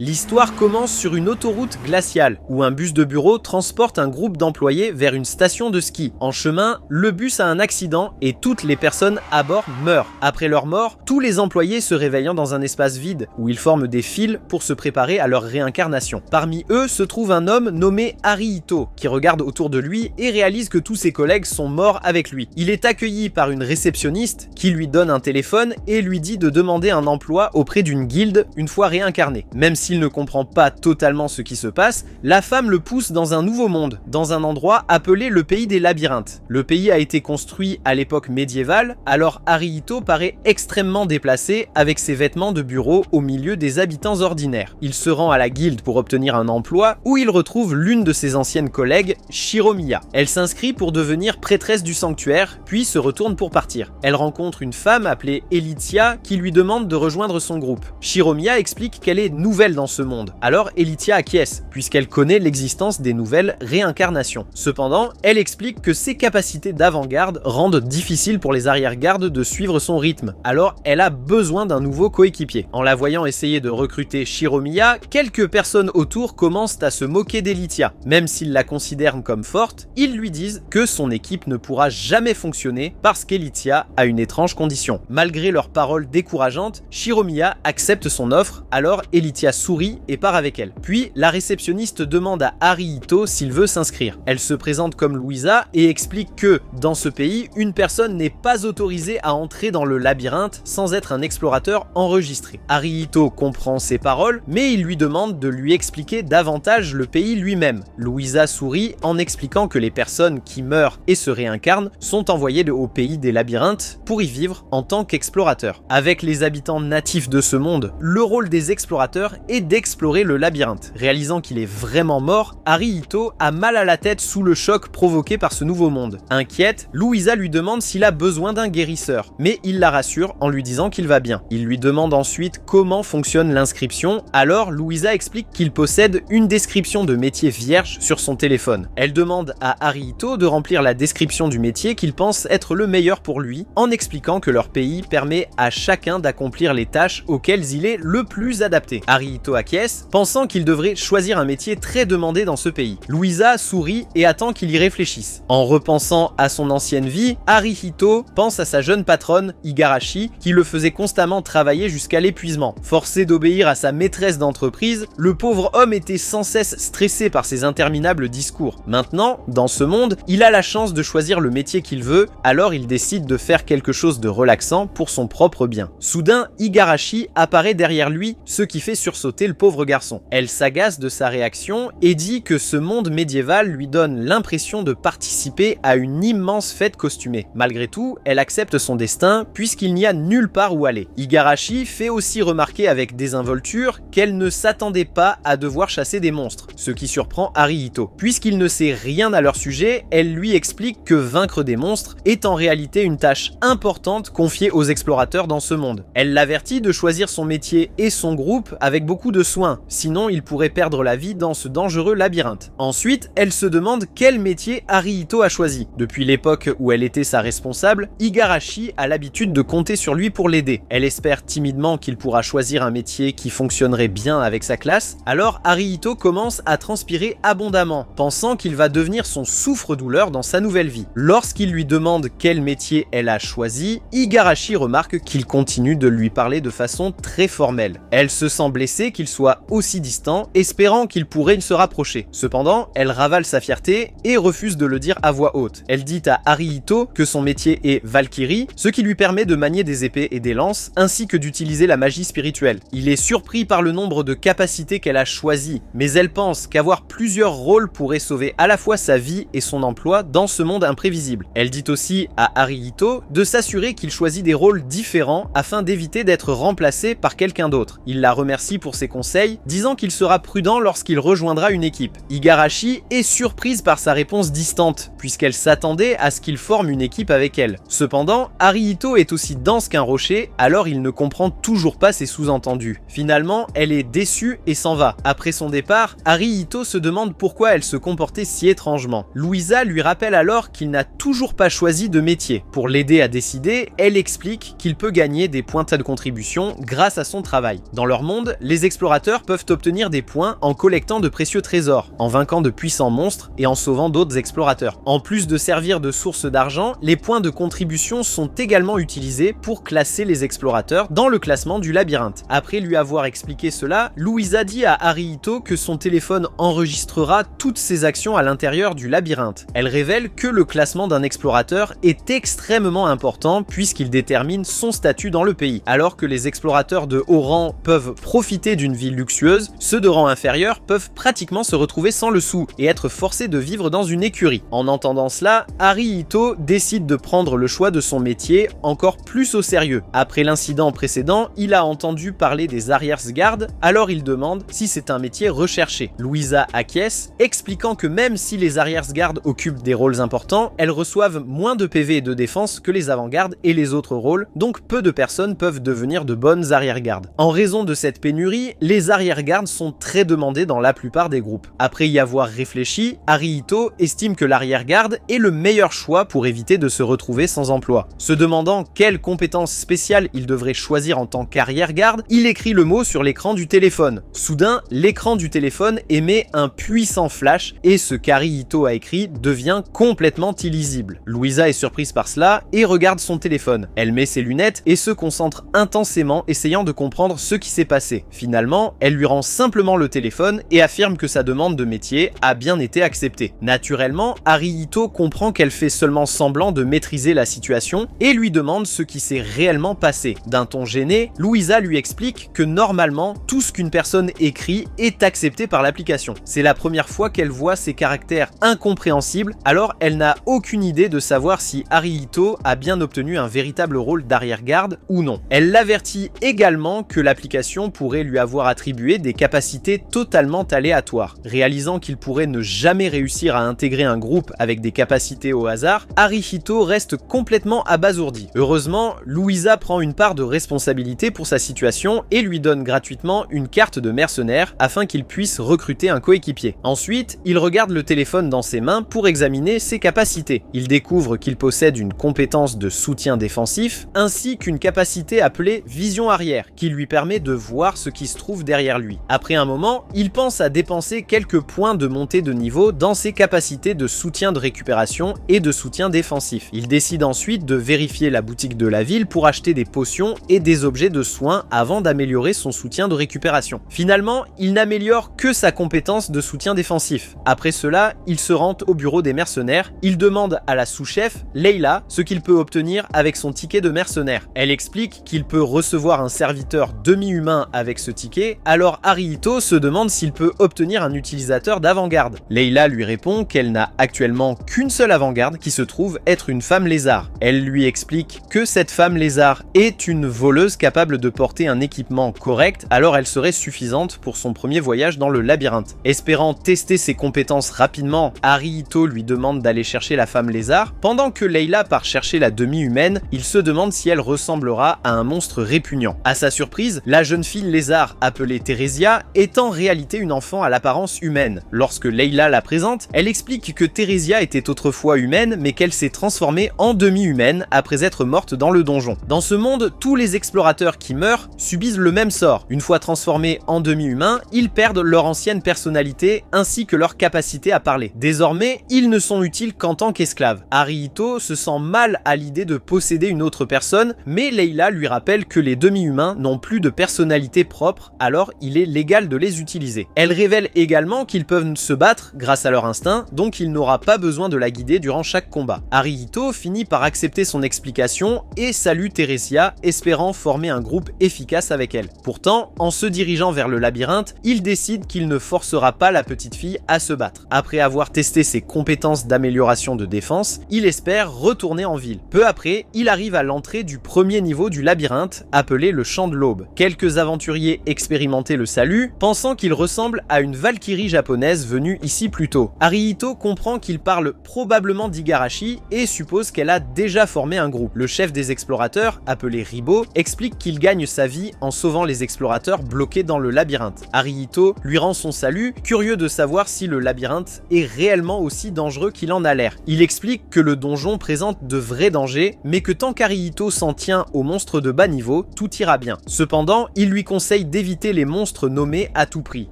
L'histoire commence sur une autoroute glaciale, où un bus de bureau transporte un groupe d'employés vers une station de ski. En chemin, le bus a un accident et toutes les personnes à bord meurent. Après leur mort, tous les employés se réveillant dans un espace vide, où ils forment des files pour se préparer à leur réincarnation. Parmi eux se trouve un homme nommé Arihito, qui regarde autour de lui et réalise que tous ses collègues sont morts avec lui. Il est accueilli par une réceptionniste qui lui donne un téléphone et lui dit de demander un emploi auprès d'une guilde une fois réincarné. Même s'il ne comprend pas totalement ce qui se passe, la femme le pousse dans un nouveau monde, dans un endroit appelé le pays des labyrinthes. Le pays a été construit à l'époque médiévale, alors Arihito paraît extrêmement déplacé avec ses vêtements de bureau au milieu des habitants ordinaires. Il se rend à la guilde pour obtenir un emploi où il retrouve l'une de ses anciennes collègues, Shiromiya. Elle s'inscrit pour devenir prêtresse du sanctuaire, puis se retourne pour partir. Elle rencontre une femme appelée Elitia qui lui demande de rejoindre son groupe. Shiromiya explique qu'elle est nouvelle dans ce monde. Alors Elitia acquiesce, puisqu'elle connaît l'existence des nouvelles réincarnations. Cependant, elle explique que ses capacités d'avant-garde rendent difficile pour les arrière-gardes de suivre son rythme. Alors elle a besoin d'un nouveau coéquipier. En la voyant essayer de recruter Shiromiya, quelques personnes autour commencent à se moquer d'Elitia. Même s'ils la considèrent comme forte, ils lui disent que son équipe ne pourra jamais fonctionner parce qu'Elitia a une étrange condition. Malgré leurs paroles décourageantes, Shiromiya accepte son offre, alors Elitia sourit et part avec elle. Puis, la réceptionniste demande à Arihito s'il veut s'inscrire. Elle se présente comme Louisa et explique que, dans ce pays, une personne n'est pas autorisée à entrer dans le labyrinthe sans être un explorateur enregistré. Arihito comprend ses paroles, mais il lui demande de lui expliquer davantage le pays lui-même. Louisa sourit en expliquant que les personnes qui meurent et se réincarnent sont envoyées au pays des labyrinthes pour y vivre en tant qu'explorateurs. Avec les habitants natifs de ce monde, le rôle des explorateurs est d'explorer le labyrinthe. Réalisant qu'il est vraiment mort, Arihito a mal à la tête sous le choc provoqué par ce nouveau monde. Inquiète, Louisa lui demande s'il a besoin d'un guérisseur, mais il la rassure en lui disant qu'il va bien. Il lui demande ensuite comment fonctionne l'inscription, alors Louisa explique qu'il possède une description de métier vierge sur son téléphone. Elle demande à Arihito de remplir la description du métier qu'il pense être le meilleur pour lui, en expliquant que leur pays permet à chacun d'accomplir les tâches auxquelles il est le plus adapté. Arihito acquiesce, pensant qu'il devrait choisir un métier très demandé dans ce pays. Louisa sourit et attend qu'il y réfléchisse. En repensant à son ancienne vie, Arihito pense à sa jeune patronne, Igarashi, qui le faisait constamment travailler jusqu'à l'épuisement. Forcé d'obéir à sa maîtresse d'entreprise, le pauvre homme était sans cesse stressé par ses interminables discours. Maintenant, dans ce monde, il a la chance de choisir le métier qu'il veut, alors il décide de faire quelque chose de relaxant pour son propre bien. Soudain, Igarashi apparaît derrière lui, ce qui fait sursauter le pauvre garçon. Elle s'agace de sa réaction et dit que ce monde médiéval lui donne l'impression de participer à une immense fête costumée. Malgré tout, elle accepte son destin puisqu'il n'y a nulle part où aller. Igarashi fait aussi remarquer avec désinvolture qu'elle ne s'attendait pas à devoir chasser des monstres, ce qui surprend Arihito. Puisqu'il ne sait rien à leur sujet, elle lui explique que vaincre des monstres est en réalité une tâche importante confiée aux explorateurs dans ce monde. Elle l'avertit de choisir son métier et son groupe avec beaucoup de soin, sinon il pourrait perdre la vie dans ce dangereux labyrinthe. Ensuite, elle se demande quel métier Arihito a choisi. Depuis l'époque où elle était sa responsable, Igarashi a l'habitude de compter sur lui pour l'aider. Elle espère timidement qu'il pourra choisir un métier qui fonctionnerait bien avec sa classe, alors Arihito commence à transpirer abondamment, pensant qu'il va devenir son souffre-douleur dans sa nouvelle vie. Lorsqu'il lui demande quel métier elle a choisi, Igarashi remarque qu'il continue de lui parler de façon très formelle. Elle se sent blessée qu'il soit aussi distant, espérant qu'il pourrait se rapprocher. Cependant, elle ravale sa fierté et refuse de le dire à voix haute. Elle dit à Arihito que son métier est Valkyrie, ce qui lui permet de manier des épées et des lances, ainsi que d'utiliser la magie spirituelle. Il est surpris par le nombre de capacités qu'elle a choisies, mais elle pense qu'avoir plusieurs rôles pourrait sauver à la fois sa vie et son emploi dans ce monde imprévisible. Elle dit aussi à Arihito de s'assurer qu'il choisit des rôles différents afin d'éviter d'être remplacé par quelqu'un d'autre. Il la remercie pour ses conseils, disant qu'il sera prudent lorsqu'il rejoindra une équipe. Igarashi est surprise par sa réponse distante, puisqu'elle s'attendait à ce qu'il forme une équipe avec elle. Cependant, Arihito est aussi dense qu'un rocher, alors il ne comprend toujours pas ses sous-entendus. Finalement, elle est déçue et s'en va. Après son départ, Arihito se demande pourquoi elle se comportait si étrangement. Louisa lui rappelle alors qu'il n'a toujours pas choisi de métier. Pour l'aider à décider, elle explique qu'il peut gagner des points de contribution grâce à son travail. Dans leur monde, les explorateurs peuvent obtenir des points en collectant de précieux trésors, en vainquant de puissants monstres et en sauvant d'autres explorateurs. En plus de servir de source d'argent, les points de contribution sont également utilisés pour classer les explorateurs dans le classement du labyrinthe. Après lui avoir expliqué cela, Louisa dit à Haruhito que son téléphone enregistrera toutes ses actions à l'intérieur du labyrinthe. Elle révèle que le classement d'un explorateur est extrêmement important puisqu'il détermine son statut dans le pays. Alors que les explorateurs de haut rang peuvent profiter d'une vie luxueuse, ceux de rang inférieur peuvent pratiquement se retrouver sans le sou et être forcés de vivre dans une écurie. En entendant cela, Haruhito décide de prendre le choix de son métier encore plus au sérieux. Après l'incident précédent, il a entendu parler des arrière-gardes, alors il demande si c'est un métier recherché. Louisa acquiesce, expliquant que même si les arrière-gardes occupent des rôles importants, elles reçoivent moins de PV et de défense que les avant-gardes et les autres rôles, donc peu de personnes peuvent devenir de bonnes arrière-gardes. En raison de cette pénurie, les arrière-gardes sont très demandés dans la plupart des groupes. Après y avoir réfléchi, Haruhito estime que l'arrière-garde est le meilleur choix pour éviter de se retrouver sans emploi. Se demandant quelles compétences spéciales il devrait choisir en tant qu'arrière-garde, il écrit le mot sur l'écran du téléphone. Soudain, l'écran du téléphone émet un puissant flash et ce qu'Haruhito a écrit devient complètement illisible. Louisa est surprise par cela et regarde son téléphone. Elle met ses lunettes et se concentre intensément essayant de comprendre ce qui s'est passé. Finalement, elle lui rend simplement le téléphone et affirme que sa demande de métier a bien été acceptée. Naturellement, Haruhito comprend qu'elle fait seulement semblant de maîtriser la situation et lui demande ce qui s'est réellement passé. D'un ton gêné, Louisa lui explique que normalement, tout ce qu'une personne écrit est accepté par l'application. C'est la première fois qu'elle voit ces caractères incompréhensibles, alors elle n'a aucune idée de savoir si Haruhito a bien obtenu un véritable rôle d'arrière-garde ou non. Elle l'avertit également que l'application pourrait lui avoir attribué des capacités totalement aléatoires. Réalisant qu'il pourrait ne jamais réussir à intégrer un groupe avec des capacités au hasard, Haruhito reste complètement abasourdi. Heureusement, Louisa prend une part de responsabilité pour sa situation et lui donne gratuitement une carte de mercenaire afin qu'il puisse recruter un coéquipier. Ensuite, il regarde le téléphone dans ses mains pour examiner ses capacités. Il découvre qu'il possède une compétence de soutien défensif ainsi qu'une capacité appelée vision arrière qui lui permet de voir ce qui se trouve derrière lui. Après un moment, il pense à dépenser quelques points de montée de niveau dans ses capacités de soutien de récupération et de soutien défensif. Il décide ensuite de vérifier la boutique de la ville pour acheter des potions et des objets de soins avant d'améliorer son soutien de récupération. Finalement, il n'améliore que sa compétence de soutien défensif. Après cela, il se rend au bureau des mercenaires. Il demande à la sous-chef, Leila, ce qu'il peut obtenir avec son ticket de mercenaire. Elle explique qu'il peut recevoir un serviteur demi-humain avec ce ticket, alors Haruhito se demande s'il peut obtenir un utilisateur d'avant-garde. Leila lui répond qu'elle n'a actuellement qu'une seule avant-garde qui se trouve être une femme lézard. Elle lui explique que cette femme lézard est une voleuse capable de porter un équipement correct, alors elle serait suffisante pour son premier voyage dans le labyrinthe. Espérant tester ses compétences rapidement, Haruhito lui demande d'aller chercher la femme lézard. Pendant que Leila part chercher la demi-humaine, il se demande si elle ressemblera à un monstre répugnant. À sa surprise, la jeune fille lézard appelée Theresia est en réalité une enfant à l'apparence humaine. Lorsque Leila la présente, elle explique que Theresia était autrefois humaine mais qu'elle s'est transformée en demi-humaine après être morte dans le donjon. Dans ce monde, tous les explorateurs qui meurent subissent le même sort. Une fois transformés en demi-humains, ils perdent leur ancienne personnalité ainsi que leur capacité à parler. Désormais, ils ne sont utiles qu'en tant qu'esclaves. Haruhito se sent mal à l'idée de posséder une autre personne, mais Leila lui rappelle que les demi-humains n'ont plus de personnalité propre, alors il est légal de les utiliser. Elle révèle également qu'ils peuvent se battre grâce à leur instinct, donc il n'aura pas besoin de la guider durant chaque combat. Haruhito finit par accepter son explication et salue Theresia, espérant former un groupe efficace avec elle. Pourtant, en se dirigeant vers le labyrinthe, il décide qu'il ne forcera pas la petite fille à se battre. Après avoir testé ses compétences d'amélioration de défense, il espère retourner en ville. Peu après, il arrive à l'entrée du premier niveau du labyrinthe, appelé le Champ de l'Aube. Quelques aventuriers expérimentés le saluent, pensant qu'il ressemble à une valkyrie japonaise venue ici plus tôt. Haruhito comprend qu'il parle probablement d'Igarashi et suppose qu'elle a déjà formé un groupe. Le chef des explorateurs, appelé Ribo, explique qu'il gagne sa vie en sauvant les explorateurs bloqués dans le labyrinthe. Haruhito lui rend son salut, curieux de savoir si le labyrinthe est réellement aussi dangereux qu'il en a l'air. Il explique que le donjon présente de vrais dangers, mais que tant qu'Haruhito s'en tient aux monstres de bas niveau, tout ira bien. Cependant, il lui conseille d'éviter les monstres nommés à tout prix.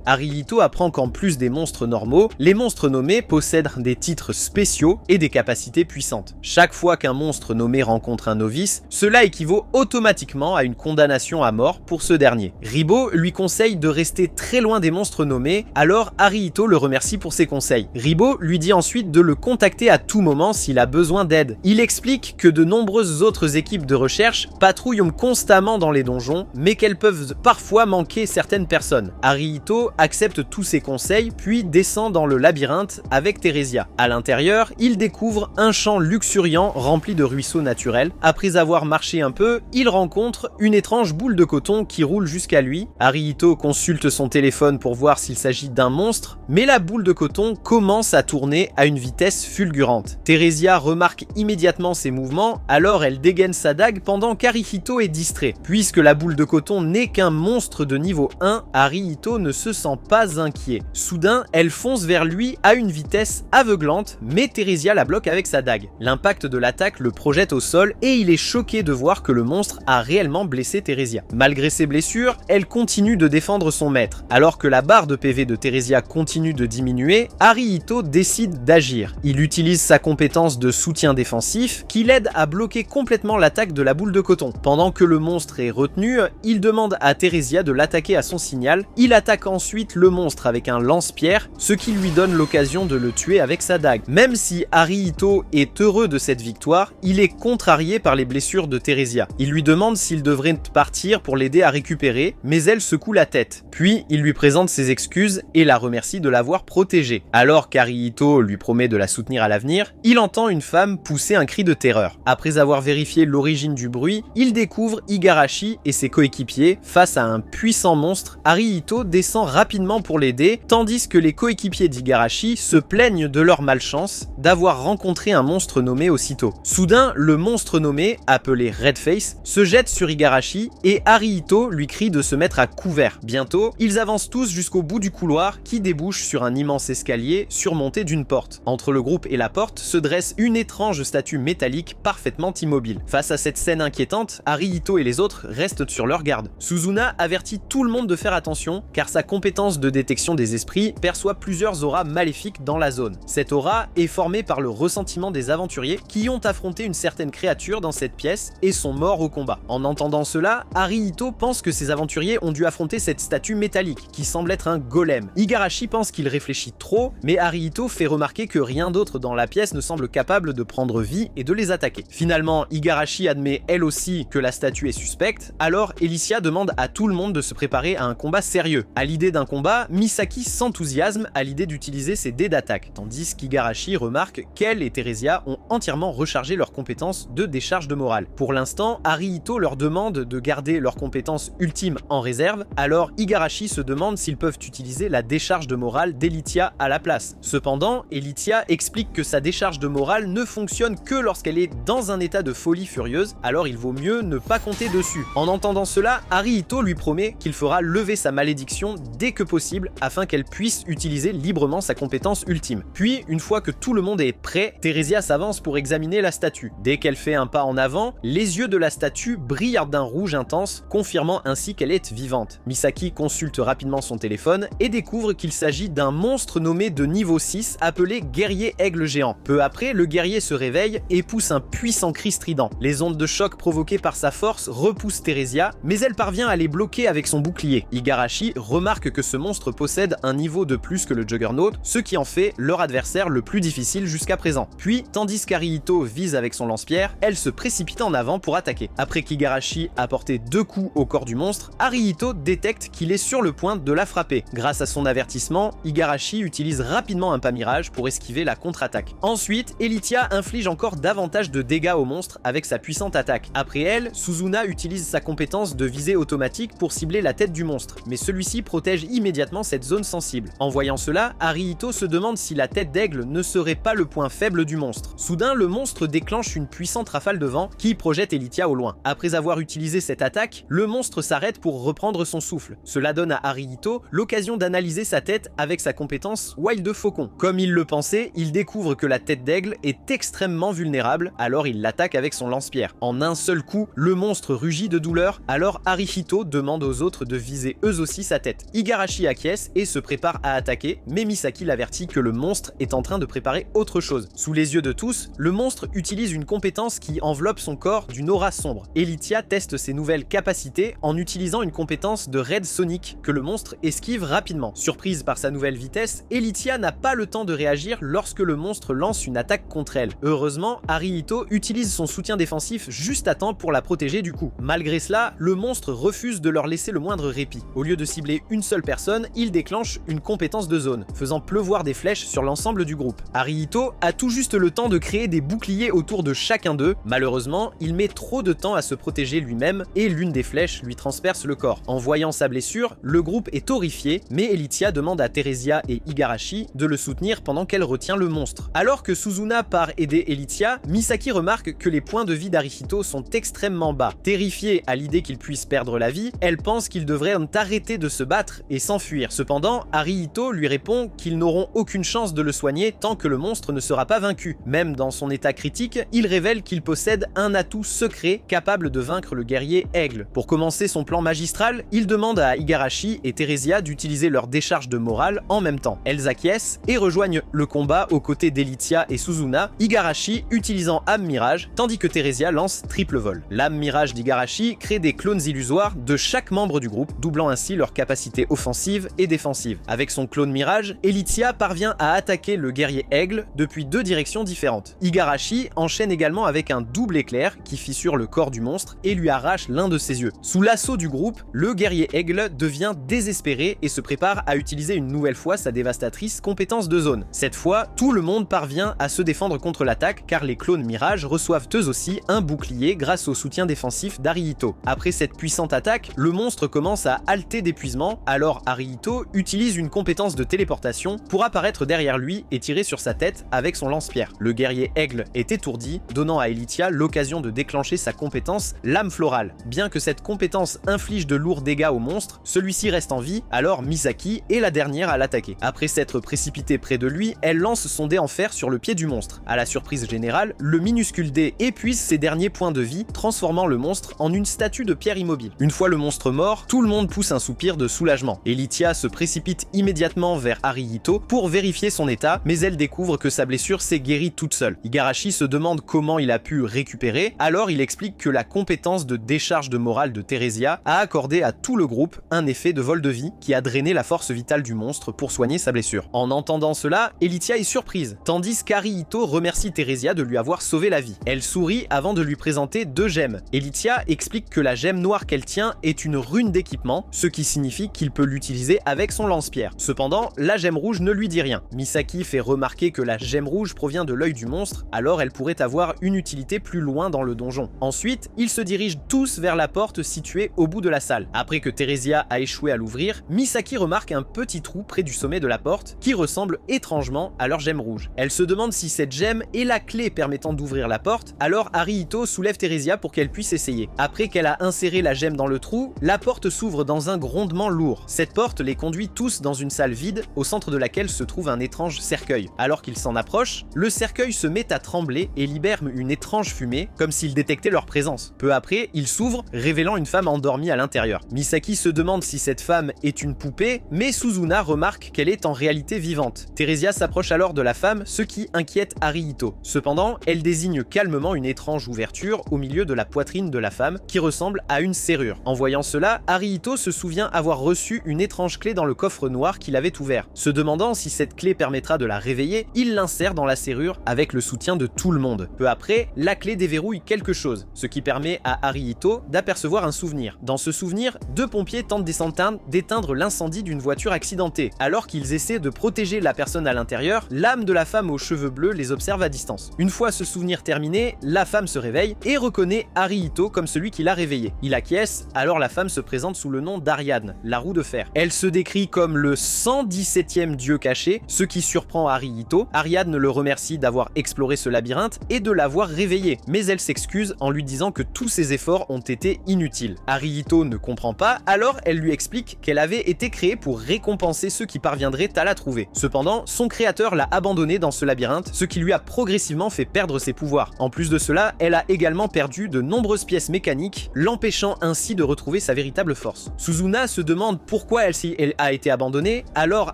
Arihito apprend qu'en plus des monstres normaux, les monstres nommés possèdent des titres spéciaux et des capacités puissantes. Chaque fois qu'un monstre nommé rencontre un novice, cela équivaut automatiquement à une condamnation à mort pour ce dernier. Ribo lui conseille de rester très loin des monstres nommés, alors Arihito le remercie pour ses conseils. Ribo lui dit ensuite de le contacter à tout moment s'il a besoin d'aide. Il explique que de nombreuses autres équipes de recherche patrouillent constamment dans les donjons, mais qu'elles peuvent parfois manquer certaines personnes. Arihito accepte tous ses conseils, puis descend dans le labyrinthe avec Theresia. À l'intérieur, il découvre un champ luxuriant rempli de ruisseaux naturels. Après avoir marché un peu, il rencontre une étrange boule de coton qui roule jusqu'à lui. Arihito consulte son téléphone pour voir s'il s'agit d'un monstre, mais la boule de coton commence à tourner à une vitesse fulgurante. Theresia remarque immédiatement ses mouvements, alors elle dégaine sa dague pendant qu'Arihito est distrait. Puisque la boule de coton n'est qu'un monstre de niveau 1, Arihito ne se sent pas inquiet. Soudain, elle fonce vers lui à une vitesse aveuglante, mais Theresia la bloque avec sa dague. L'impact de l'attaque le projette au sol et il est choqué de voir que le monstre a réellement blessé Theresia. Malgré ses blessures, elle continue de défendre son maître. Alors que la barre de PV de Theresia continue de diminuer, Arihito décide d'agir. Il utilise sa compétence de soutien défensif qui l'aide à bloquer complètement l'attaque de la boule de coton. Pendant que le monstre est retenu, il demande à Theresia de l'attaquer à son signal. Il attaque ensuite le monstre avec un lance-pierre, ce qui lui donne l'occasion de le tuer avec sa dague. Même si Arihito est heureux de cette victoire, il est contrarié par les blessures de Theresia. Il lui demande s'il devrait partir pour l'aider à récupérer, mais elle secoue la tête. Puis il lui présente ses excuses et la remercie de l'avoir protégée. Alors qu'Arihito lui promet de la soutenir à l'avenir, il entend une femme pousser un cri de terreur. Après avoir vérifié l'origine du bruit, il découvre Igarashi et ses coéquipiers face à un puissant monstre. Arihito descend rapidement pour l'aider, tandis que les coéquipiers d'Igarashi se plaignent de leur malchance d'avoir rencontré un monstre nommé aussitôt. Soudain, le monstre nommé, appelé Redface, se jette sur Igarashi et Arihito lui crie de se mettre à couvert. Bientôt, ils avancent tous jusqu'au bout du couloir qui débouche sur un immense escalier surmonté d'une porte. Entre le groupe et la porte se dresse une étrange statue métallique parfaitement immobile. Face à cette scène inquiétante, Arihito et les autres restent sur leur garde. Suzuna avertit tout le monde de faire attention car sa compétence de détection des esprits perçoit plusieurs auras maléfiques dans la zone. Cette aura est formée par le ressentiment des aventuriers qui ont affronté une certaine créature dans cette pièce et sont morts au combat. En entendant cela, Arihito pense que ces aventuriers ont dû affronter cette statue métallique qui semble être un golem. Igarashi pense qu'il réfléchit trop, mais Arihito fait remarquer que rien d'autre dans la pièce ne semble capable de prendre vie et de les attaquer. Finalement, Igarashi admet elle aussi que la statue est suspecte, alors Elicia demande à tout le monde de se préparer à un combat sérieux. À l'idée d'un combat, Misaki s'enthousiasme à l'idée d'utiliser ses dés d'attaque, tandis qu'Igarashi remarque qu'elle et Theresia ont entièrement rechargé leurs compétences de décharge de morale. Pour l'instant, Arihito leur demande de garder leurs compétences ultimes en réserve, alors Igarashi se demande s'ils peuvent utiliser la décharge de morale d'Elitia à la place. Cependant, Elitia explique que sa décharge de morale ne fonctionne que lorsqu'elle est dans un état de folie furieuse, alors il vaut mieux ne pas compter dessus. En entendant cela, Arihito lui promet qu'il fera lever sa malédiction dès que possible afin qu'elle puisse utiliser librement sa compétence ultime. Puis, une fois que tout le monde est prêt, Theresia s'avance pour examiner la statue. Dès qu'elle fait un pas en avant, les yeux de la statue brillent d'un rouge intense, confirmant ainsi qu'elle est vivante. Misaki consulte rapidement son téléphone et découvre qu'il s'agit d'un monstre nommé de niveau 6 appelé guerrier aigle géant. Peu après, le guerrier se réveille et pousse un puissant cri strident. Les ondes de choc provoquées par sa force repoussent Theresia, mais elle parvient à les bloquer avec son bouclier. Igarashi remarque que ce monstre possède un niveau de plus que le Juggernaut, ce qui en fait leur adversaire le plus difficile jusqu'à présent. Puis, tandis qu'Arihito vise avec son lance-pierre, elle se précipite en avant pour attaquer. Après qu'Igarashi a porté 2 coups au corps du monstre, Arihito détecte qu'il est sur le point de la frapper. Grâce à son avertissement, Igarashi utilise rapidement un pas mirage pour esquiver la contre-attaque. Ensuite, Elitia inflige encore davantage de dégâts au monstre avec sa puissante attaque. Après elle, Suzuna utilise sa compétence de visée automatique pour cibler la tête du monstre, mais celui-ci protège immédiatement cette zone sensible. En voyant cela, Arihito se demande si la tête d'aigle ne serait pas le point faible du monstre. Soudain, le monstre déclenche une puissante rafale de vent qui projette Elitia au loin. Après avoir utilisé cette attaque, le monstre s'arrête pour reprendre son souffle. Cela donne à Arihito l'occasion d'analyser sa tête avec sa compétence Wild Faucon. Comme il le pensait, il découvre que la tête d'aigle est extrêmement vulnérable, alors il l'attaque avec son lance-pierre. En un seul coup, le monstre rugit de douleur, alors Arihito demande aux aux autres de viser eux aussi sa tête. Igarashi acquiesce et se prépare à attaquer, mais Misaki l'avertit que le monstre est en train de préparer autre chose. Sous les yeux de tous, le monstre utilise une compétence qui enveloppe son corps d'une aura sombre. Elitia teste ses nouvelles capacités en utilisant une compétence de raid sonique que le monstre esquive rapidement. Surprise par sa nouvelle vitesse, Elitia n'a pas le temps de réagir lorsque le monstre lance une attaque contre elle. Heureusement, Arihito utilise son soutien défensif juste à temps pour la protéger du coup. Malgré cela, le monstre refuse de leur laisser le moindre répit. Au lieu de cibler une seule personne, il déclenche une compétence de zone, faisant pleuvoir des flèches sur l'ensemble du groupe. Arihito a tout juste le temps de créer des boucliers autour de chacun d'eux. Malheureusement, il met trop de temps à se protéger lui-même et l'une des flèches lui transperce le corps. En voyant sa blessure, le groupe est horrifié, mais Elitia demande à Teresia et Igarashi de le soutenir pendant qu'elle retient le monstre. Alors que Suzuna part aider Elitia, Misaki remarque que les points de vie d'Arihito sont extrêmement bas. Terrifiée à l'idée qu'il puisse perdre la vie, elle pense qu'ils devraient arrêter de se battre et s'enfuir. Cependant, Arihito lui répond qu'ils n'auront aucune chance de le soigner tant que le monstre ne sera pas vaincu. Même dans son état critique, il révèle qu'il possède un atout secret capable de vaincre le guerrier aigle. Pour commencer son plan magistral, il demande à Igarashi et Teresia d'utiliser leur décharge de morale en même temps. Elles acquiescent et rejoignent le combat aux côtés d'Elitia et Suzuna, Igarashi utilisant âme mirage, tandis que Teresia lance triple vol. L'âme mirage d'Igarashi crée des clones illusoires de chaque membre du groupe, doublant ainsi leurs capacités offensives et défensives. Avec son clone mirage, Elitia parvient à attaquer le guerrier aigle depuis deux directions différentes. Igarashi enchaîne également avec un double éclair qui fissure le corps du monstre et lui arrache l'un de ses yeux. Sous l'assaut du groupe, le guerrier aigle devient désespéré et se prépare à utiliser une nouvelle fois sa dévastatrice compétence de zone. Cette fois, tout le monde parvient à se défendre contre l'attaque car les clones mirage reçoivent eux aussi un bouclier grâce au soutien défensif d'Arihito. Après cette puissante attaque, le monstre commence à halter d'épuisement, alors Arihito utilise une compétence de téléportation pour apparaître derrière lui et tirer sur sa tête avec son lance-pierre. Le guerrier aigle est étourdi, donnant à Elitia l'occasion de déclencher sa compétence lame florale. Bien que cette compétence inflige de lourds dégâts au monstre, celui-ci reste en vie, alors Misaki est la dernière à l'attaquer. Après s'être précipitée près de lui, elle lance son dé en fer sur le pied du monstre. À la surprise générale, le minuscule dé épuise ses derniers points de vie, transformant le monstre en une statue de pierre immobile. Une fois le monstre mort, tout le monde pousse un soupir de soulagement. Elitia se précipite immédiatement vers Arihito pour vérifier son état, mais elle découvre que sa blessure s'est guérie toute seule. Igarashi se demande comment il a pu récupérer, alors il explique que la compétence de décharge de morale de Teresia a accordé à tout le groupe un effet de vol de vie qui a drainé la force vitale du monstre pour soigner sa blessure. En entendant cela, Elitia est surprise, tandis qu'Arihito remercie Teresia de lui avoir sauvé la vie. Elle sourit avant de lui présenter deux gemmes. Elitia explique que la gemme noire qu'elle tient est une rune d'équipement, ce qui signifie qu'il peut l'utiliser avec son lance-pierre. Cependant, la gemme rouge ne lui dit rien. Misaki fait remarquer que la gemme rouge provient de l'œil du monstre, alors elle pourrait avoir une utilité plus loin dans le donjon. Ensuite, ils se dirigent tous vers la porte située au bout de la salle. Après que Teresia a échoué à l'ouvrir, Misaki remarque un petit trou près du sommet de la porte qui ressemble étrangement à leur gemme rouge. Elle se demande si cette gemme est la clé permettant d'ouvrir la porte, alors Arihito soulève Teresia pour qu'elle puisse essayer. Après qu'elle a inséré la gemme dans le trou, la porte s'ouvre dans un grondement lourd. Cette porte les conduit tous dans une salle vide, au centre de laquelle se trouve un étrange cercueil. Alors qu'ils s'en approchent, le cercueil se met à trembler et libère une étrange fumée, comme s'il détectait leur présence. Peu après, il s'ouvre, révélant une femme endormie à l'intérieur. Misaki se demande si cette femme est une poupée, mais Suzuna remarque qu'elle est en réalité vivante. Teresia s'approche alors de la femme, ce qui inquiète Arihito. Cependant, elle désigne calmement une étrange ouverture au milieu de la poitrine de la femme, qui ressemble à une serrure. En voyant cela, Arihito se souvient avoir reçu une étrange clé dans le coffre noir qu'il avait ouvert. Se demandant si cette clé permettra de la réveiller, il l'insère dans la serrure avec le soutien de tout le monde. Peu après, la clé déverrouille quelque chose, ce qui permet à Arihito d'apercevoir un souvenir. Dans ce souvenir, deux pompiers tentent d'éteindre l'incendie d'une voiture accidentée. Alors qu'ils essaient de protéger la personne à l'intérieur, l'âme de la femme aux cheveux bleus les observe à distance. Une fois ce souvenir terminé, la femme se réveille et reconnaît Arihito comme celui qui l'a réveillé. Il acquiesce, alors la femme se présente sous le nom d'Ariadne, la roue de fer. Elle se décrit comme le 117e dieu caché, ce qui surprend Arihito. Ariadne le remercie d'avoir exploré ce labyrinthe et de l'avoir réveillé, mais elle s'excuse en lui disant que tous ses efforts ont été inutiles. Arihito ne comprend pas, alors elle lui explique qu'elle avait été créée pour récompenser ceux qui parviendraient à la trouver. Cependant, son créateur l'a abandonnée dans ce labyrinthe, ce qui lui a progressivement fait perdre ses pouvoirs. En plus de cela, elle a également perdu de nombreuses pièces mécaniques, l'empêchant ainsi de retrouver sa véritable force. Suzuna se demande pourquoi elle a été abandonnée, alors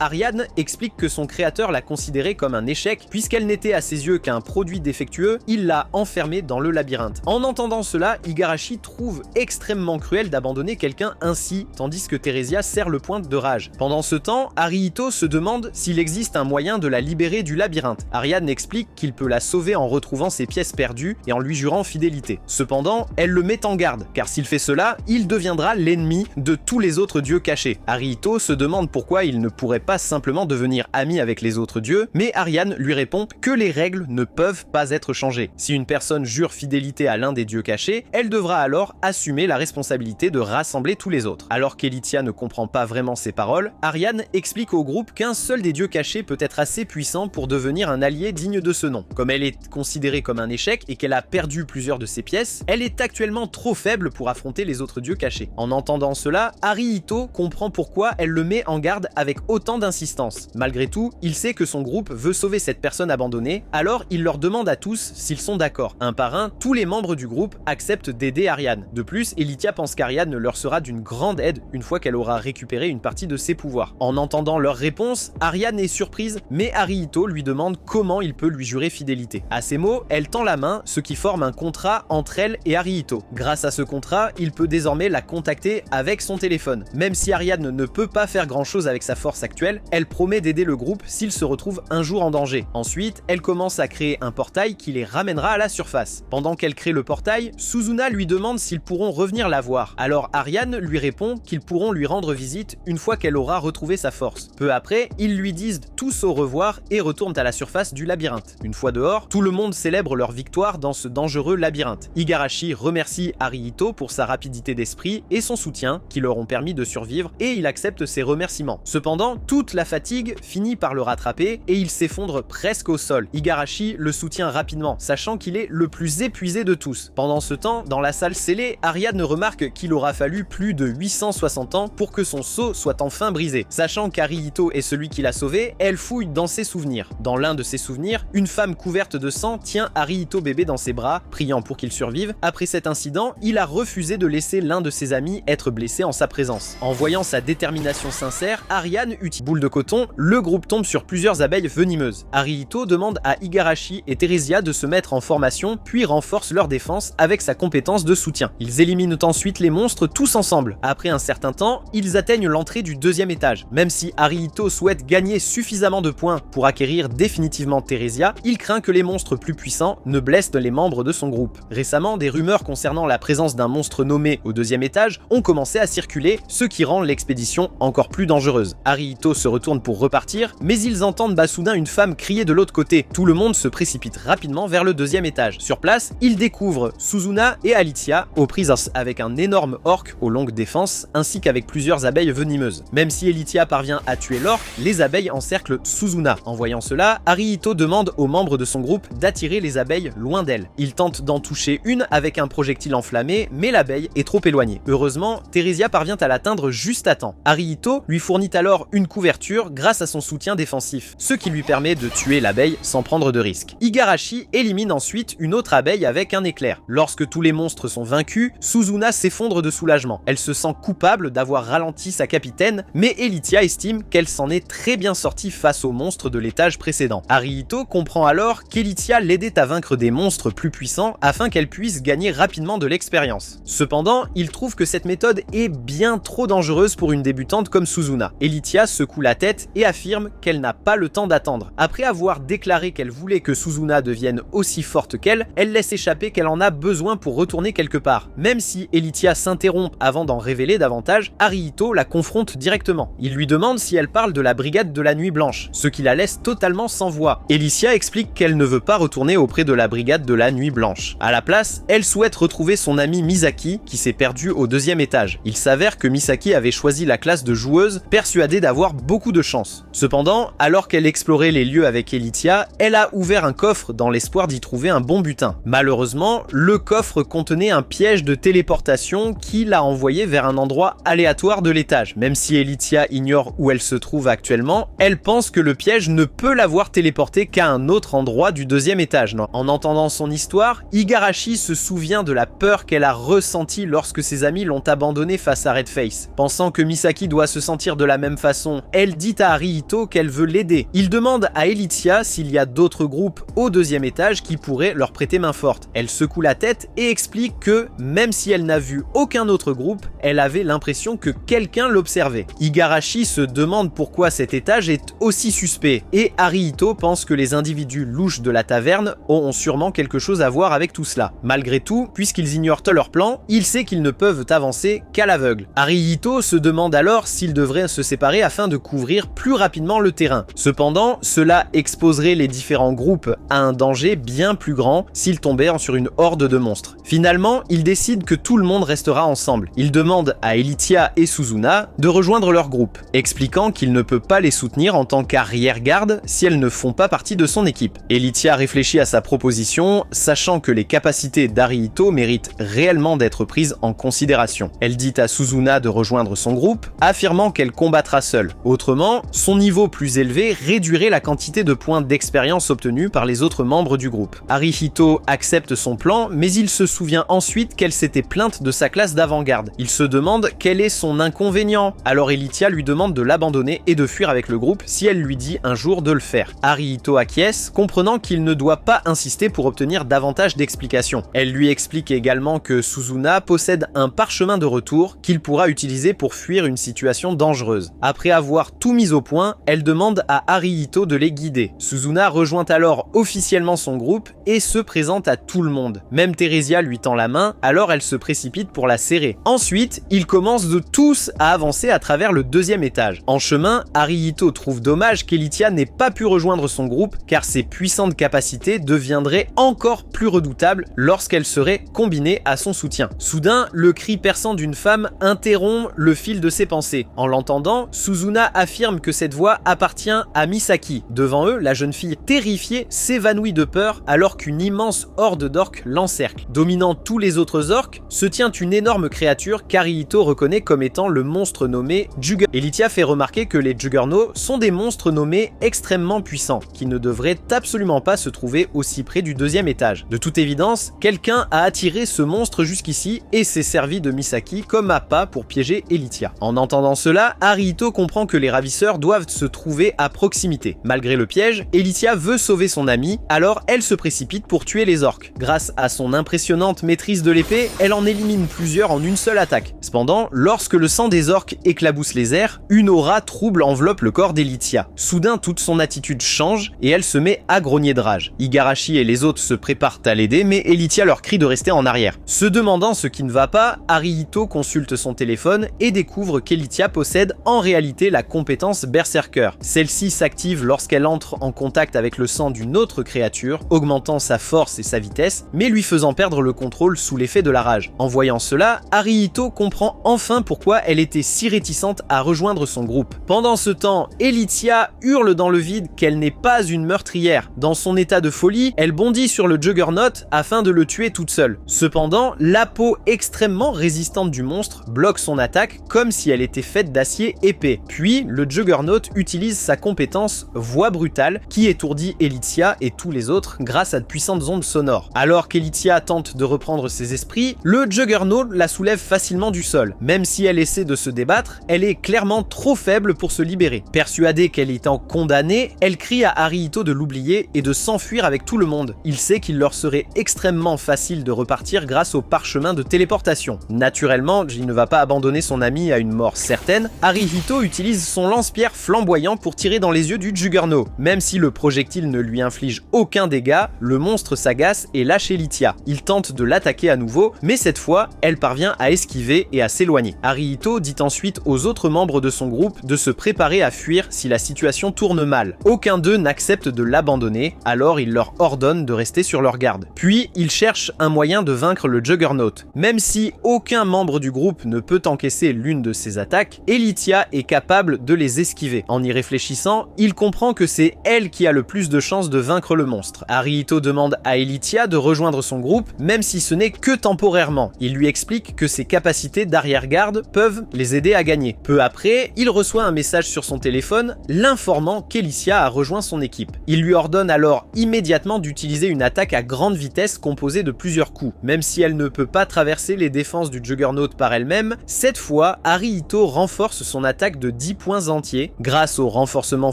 Ariane explique que son créateur l'a considérée comme un échec, puisqu'elle n'était à ses yeux qu'un produit défectueux, il l'a enfermée dans le labyrinthe. En entendant cela, Igarashi trouve extrêmement cruel d'abandonner quelqu'un ainsi, tandis que Theresia serre le poing de rage. Pendant ce temps, Arihito se demande s'il existe un moyen de la libérer du labyrinthe. Ariane explique qu'il peut la sauver en retrouvant ses pièces perdues et en lui jurant fidélité. Cependant, elle le met en garde, car s'il fait cela, il deviendra l'ennemi de tous les autres dieux cachés. Arihito se demande pourquoi il ne pourrait pas simplement devenir ami avec les autres dieux, mais Ariane lui répond que les règles ne peuvent pas être changées. Si une personne jure fidélité à l'un des dieux cachés, elle devra alors assumer la responsabilité de rassembler tous les autres. Alors qu'Elythia ne comprend pas vraiment ces paroles, Ariane explique au groupe qu'un seul des dieux cachés peut être assez puissant pour devenir un allié digne de ce nom. Comme elle est considérée comme un échec et qu'elle a perdu plusieurs de ses pièces, elle est actuellement trop faible pour affronter les autres dieux cachés. En entendant cela, Arihito comprend pourquoi elle le met en garde avec autant d'insistance. Malgré tout, il sait que son groupe veut sauver cette personne abandonnée, alors il leur demande à tous s'ils sont d'accord. Un par un, tous les membres du groupe acceptent d'aider Ariane. De plus,Elythia pense qu'Ariane leur sera d'une grande aide une fois qu'elle aura récupéré une partie de ses pouvoirs. En entendant leur réponse, Ariane est surprise, mais Arihito lui demande comment il peut lui jurer fidélité. À ces mots, elle tend la main, ce qui forme un contrat entre elle et Arihito. Grâce à ce contrat, il peut désormais la contacter avec son téléphone. Même si Ariane ne peut pas faire grand chose avec sa force actuelle, elle promet d'aider le groupe s'il se retrouve un jour en danger. Ensuite, elle commence à créer un portail qui les ramènera à la surface. Pendant qu'elle crée le portail, Suzuna lui demande s'ils pourront revenir la voir. Alors Ariane lui répond qu'ils pourront lui rendre visite une fois qu'elle aura retrouvé sa force. Peu après, ils lui disent tous au revoir et retournent à la surface du labyrinthe. Une fois dehors, tout le monde célèbre leur victoire dans ce dangereux labyrinthe. Igarashi remercie Arihito pour sa rapidité d'esprit et son soutien qui leur ont permis de survivre et il accepte ses remerciements. Cependant, toute la fatigue finit par le rattraper et il s'effondre presque au sol. Igarashi le soutient rapidement, sachant qu'il est le plus épuisé de tous. Pendant ce temps, dans la salle scellée, Ariane remarque qu'il aura fallu plus de 860 ans pour que son sceau soit enfin brisé. Sachant qu'Arihito est celui qui l'a sauvé, elle fouille dans ses souvenirs. Dans l'un de ses souvenirs, une femme couverte de sang tient Arihito bébé dans ses bras, priant pour qu'il survive. Après cet incident, il a refusé de laisser l'un de ses amis être blessé en sa présence. En voyant sa détermination sincère, Ariane utilise boule de coton, le groupe tombe sur plusieurs abeilles venimeuses. Arihito demande à Igarashi et Theresia de se mettre en formation, puis renforce leur défense avec sa compétence de soutien. Ils éliminent ensuite les monstres tous ensemble. Après un certain temps, ils atteignent l'entrée du deuxième étage. Même si Arihito souhaite gagner suffisamment de points pour acquérir définitivement Theresia, il craint que les monstres plus puissants ne blessent les membres de son groupe. Récemment, des rumeurs concernant la présence d'un monstre nommé au deuxième étage ont commencé à circuler, ce qui rend l'expédition encore plus dangereuse. Arihito se retourne pour repartir, mais ils entendent soudain une femme crier de l'autre côté. Tout le monde se précipite rapidement vers le deuxième étage. Sur place, ils découvrent Suzuna et Alithia aux prises avec un énorme orc aux longues défenses, ainsi qu'avec plusieurs abeilles venimeuses. Même si Alithia parvient à tuer l'orc, les abeilles encerclent Suzuna. En voyant cela, Arihito demande aux membres de son groupe d'attirer les abeilles loin d'elle. Il tente d'en toucher une avec un projectile enflammé, mais l'abeille est trop éloignée. Heureusement, Theresia parvient à l'atteindre juste à temps. Arihito lui fournit alors une couverture grâce à son soutien défensif, ce qui lui permet de tuer l'abeille sans prendre de risque. Igarashi élimine ensuite une autre abeille avec un éclair. Lorsque tous les monstres sont vaincus, Suzuna s'effondre de soulagement. Elle se sent coupable d'avoir ralenti sa capitaine, mais Alithia estime qu'elle s'en est très bien sortie face aux monstres de l'étage précédent. Arihito comprend alors qu'Alithia l'aidait à vaincre des monstres plus puissants afin qu'elle puisse gagner rapidement de l'expérience. Cependant, il trouve que cette méthode est bien trop dangereuse pour une débutante comme Suzuna. Alithia secoue la tête et affirme qu'elle n'a pas le temps d'attendre. Après avoir déclaré qu'elle voulait que Suzuna devienne aussi forte qu'elle, elle laisse échapper qu'elle en a besoin pour retourner quelque part. Même si Alithia s'interrompt avant d'en révéler davantage, Arihito la confronte directement. Il lui demande si elle parle de la brigade de la Nuit Blanche, ce qui la laisse totalement sans voix. Alithia explique qu'elle ne veut pas retourner auprès de la brigade de la Nuit Blanche. À la place, elle souhaite retrouver son amie Misaki qui s'est perdue au deuxième étage. Il s'avère que Misaki avait choisi la classe de joueuse, persuadée d'avoir beaucoup de chance. Cependant, alors qu'elle explorait les lieux avec Alithia, elle a ouvert un coffre dans l'espoir d'y trouver un bon butin. Malheureusement, le coffre contenait un piège de téléportation qui l'a envoyée vers un endroit aléatoire de l'étage. Même si Alithia ignore où elle se trouve actuellement, elle pense que le piège ne peut l'avoir téléportée qu'à un autre endroit du deuxième étage. En entendant son histoire, Igarashi se souvient de la peur qu'elle a ressentie lorsque ses amis l'ont abandonné face à Redface. Pensant que Misaki doit se sentir de la même façon, elle dit à Haruhito qu'elle veut l'aider. Il demande à Elythia s'il y a d'autres groupes au deuxième étage qui pourraient leur prêter main forte. Elle secoue la tête et explique que, même si elle n'a vu aucun autre groupe, elle avait l'impression que quelqu'un l'observait. Igarashi se demande pourquoi cet étage est aussi suspect, et Haruhito pense que les individus louches de la taverne auront sûrement quelque chose à voir avec tout cela. Malgré tout, puisqu'ils ignorent leur plan, il sait qu'ils ne peuvent avancer qu'à l'aveugle. Haruhito se demande alors s'ils devraient se séparer afin de couvrir plus rapidement le terrain. Cependant, cela exposerait les différents groupes à un danger bien plus grand s'ils tombaient sur une horde de monstres. Finalement, il décide que tout le monde restera ensemble. Il demande à Elythia et Suzuna de rejoindre leur groupe, expliquant qu'il ne peut pas les soutenir en tant qu'arrière-garde si elles ne font pas partie de son équipe. Elythia réfléchit à sa proposition, sachant que les capacités d'Haruhito méritent réellement d'être prises en considération. Elle dit à Suzuna de rejoindre son groupe, affirmant qu'elle combattra seule. Autrement, son niveau plus élevé réduirait la quantité de points d'expérience obtenus par les autres membres du groupe. Haruhito accepte son plan, mais il se souvient ensuite qu'elle s'était plainte de sa classe d'avant-garde. Il se demande quel est son inconvénient. Alors Elythia lui demande de l'abandonner et de fuir avec le groupe si elle lui dit un jour de le faire. Haruhito acquiesce, comprenant qu'il ne doit pas insister pour obtenir davantage d'explications. Elle lui explique également que Suzuna possède un parchemin de retour qu'il pourra utiliser pour fuir une situation dangereuse. Après avoir tout mis au point, elle demande à Haruhito de les guider. Suzuna rejoint alors officiellement son groupe et se présente à tout le monde. Même Theresia lui tend la main, alors elle se précipite pour la serrer. Ensuite, ils commencent de tous à avancer à travers le deuxième étage. En chemin, Haruhito trouve dommage qu'Elythia n'ait pas pu rejoindre son groupe car ses puissantes capacités deviendraient encore plus redoutables lorsqu'elle serait combinée à son soutien. Soudain, le cri perçant d'une femme interrompt le fil de ses pensées. En l'entendant, Suzuna affirme que cette voix appartient à Misaki. Devant eux, la jeune fille terrifiée s'évanouit de peur alors qu'une immense horde d'orques l'encercle. Dominant tous les autres orques, se tient une énorme créature qu'Haruhito reconnaît comme étant le monstre nommé Juggernaut. Elythia fait remarquer que les Juggernauts sont des monstres nommés extrêmement puissants, qui ne devraient absolument pas se trouver aussi près du deuxième étage. De toute évidence, quelqu'un a attiré ce monstre jusqu'ici et s'est servi de Misaki comme appât pour piéger Elythia. En entendant cela, Haruhito comprend que les ravisseurs doivent se trouver à proximité. Malgré le piège, Elythia veut sauver son amie, alors elle se précipite pour tuer les orques. Grâce à son impressionnante maîtrise de l'épée, elle en élimine plusieurs en une seule attaque. Cependant, lorsque le sang des orques éclabousse les airs, une aura trouble enveloppe le corps d'Elythia. Soudain, toute son attitude change et elle se met à grogner de rage. Igarashi et les autres se préparent à l'aider, mais Elythia leur crie de rester en arrière. Se demandant ce qui ne va pas, Haruhito consulte son téléphone et découvre qu'Elythia possède en réalité la compétence Berserker. Celle-ci s'active lorsqu'elle entre en contact avec le sang d'une autre créature, augmentant sa force et sa vitesse, mais lui faisant perdre le contrôle sous l'effet de la rage. En voyant cela, Haruhito comprend enfin pourquoi elle était si réticente à rejoindre son groupe. Pendant ce temps, Elythia hurle dans le vide qu'elle n'est pas une meurtrière. Dans son état de folie, elle bondit sur le Juggernaut afin de le tuer toute seule. Cependant, la peau extrêmement résistante du monstre bloque son attaque comme si elle était faite d'acier épais. Puis, le Juggernaut utilise sa compétence Voix brutale qui étourdit Elythia et tous les autres grâce à de puissantes ondes sonores. Alors qu'Elythia tente de reprendre ses esprits, le Juggernaut la soulève facilement du sol. Même si elle essaie de se débattre, elle est clairement trop faible pour se libérer. Persuadée qu'elle est condamnée, elle crie à Haruhito de l'oublier et de s'enfuir avec tout le monde. Il sait qu'il leur serait extrêmement facile de repartir grâce au parchemin de téléportation. Naturellement, il ne va pas abandonner son ami à une mort certaine. Haruhito utilise son lance-pierre flamboyant pour tirer dans les yeux du Juggernaut. Même si le projectile ne lui inflige aucun dégât, le monstre s'agace et lâche Elythia. Il tente de l'attaquer à nouveau, mais cette fois, elle parvient à esquiver et à s'éloigner. Haruhito dit ensuite aux autres membres de son groupe de se préparer à fuir si la situation tourne mal. Aucun d'eux n'accepte de l'abandonner, alors il leur ordonne de rester sur leur garde. Puis, il cherche un moyen de vaincre le Juggernaut. Même si aucun membre du groupe ne peut encaisser l'une de ses attaques, Elythia est capable de les esquiver. En y réfléchissant, il comprend que c'est elle qui a le plus de chances de vaincre le monstre. Haruhito demande à Elythia de rejoindre son groupe, même si ce n'est que temporairement. Il lui explique que ses capacités d'arrière-garde peuvent les aider à gagner. Peu après, il reçoit un message sur son téléphone l'informant qu'Elythia a rejoint son équipe. Il lui ordonne alors immédiatement d'utiliser une attaque à grande vitesse composée de plusieurs coups. Même si elle ne peut pas traverser les défenses du du Juggernaut par elle-même, cette fois, Harihito renforce son attaque de 10 points entiers. Grâce au renforcement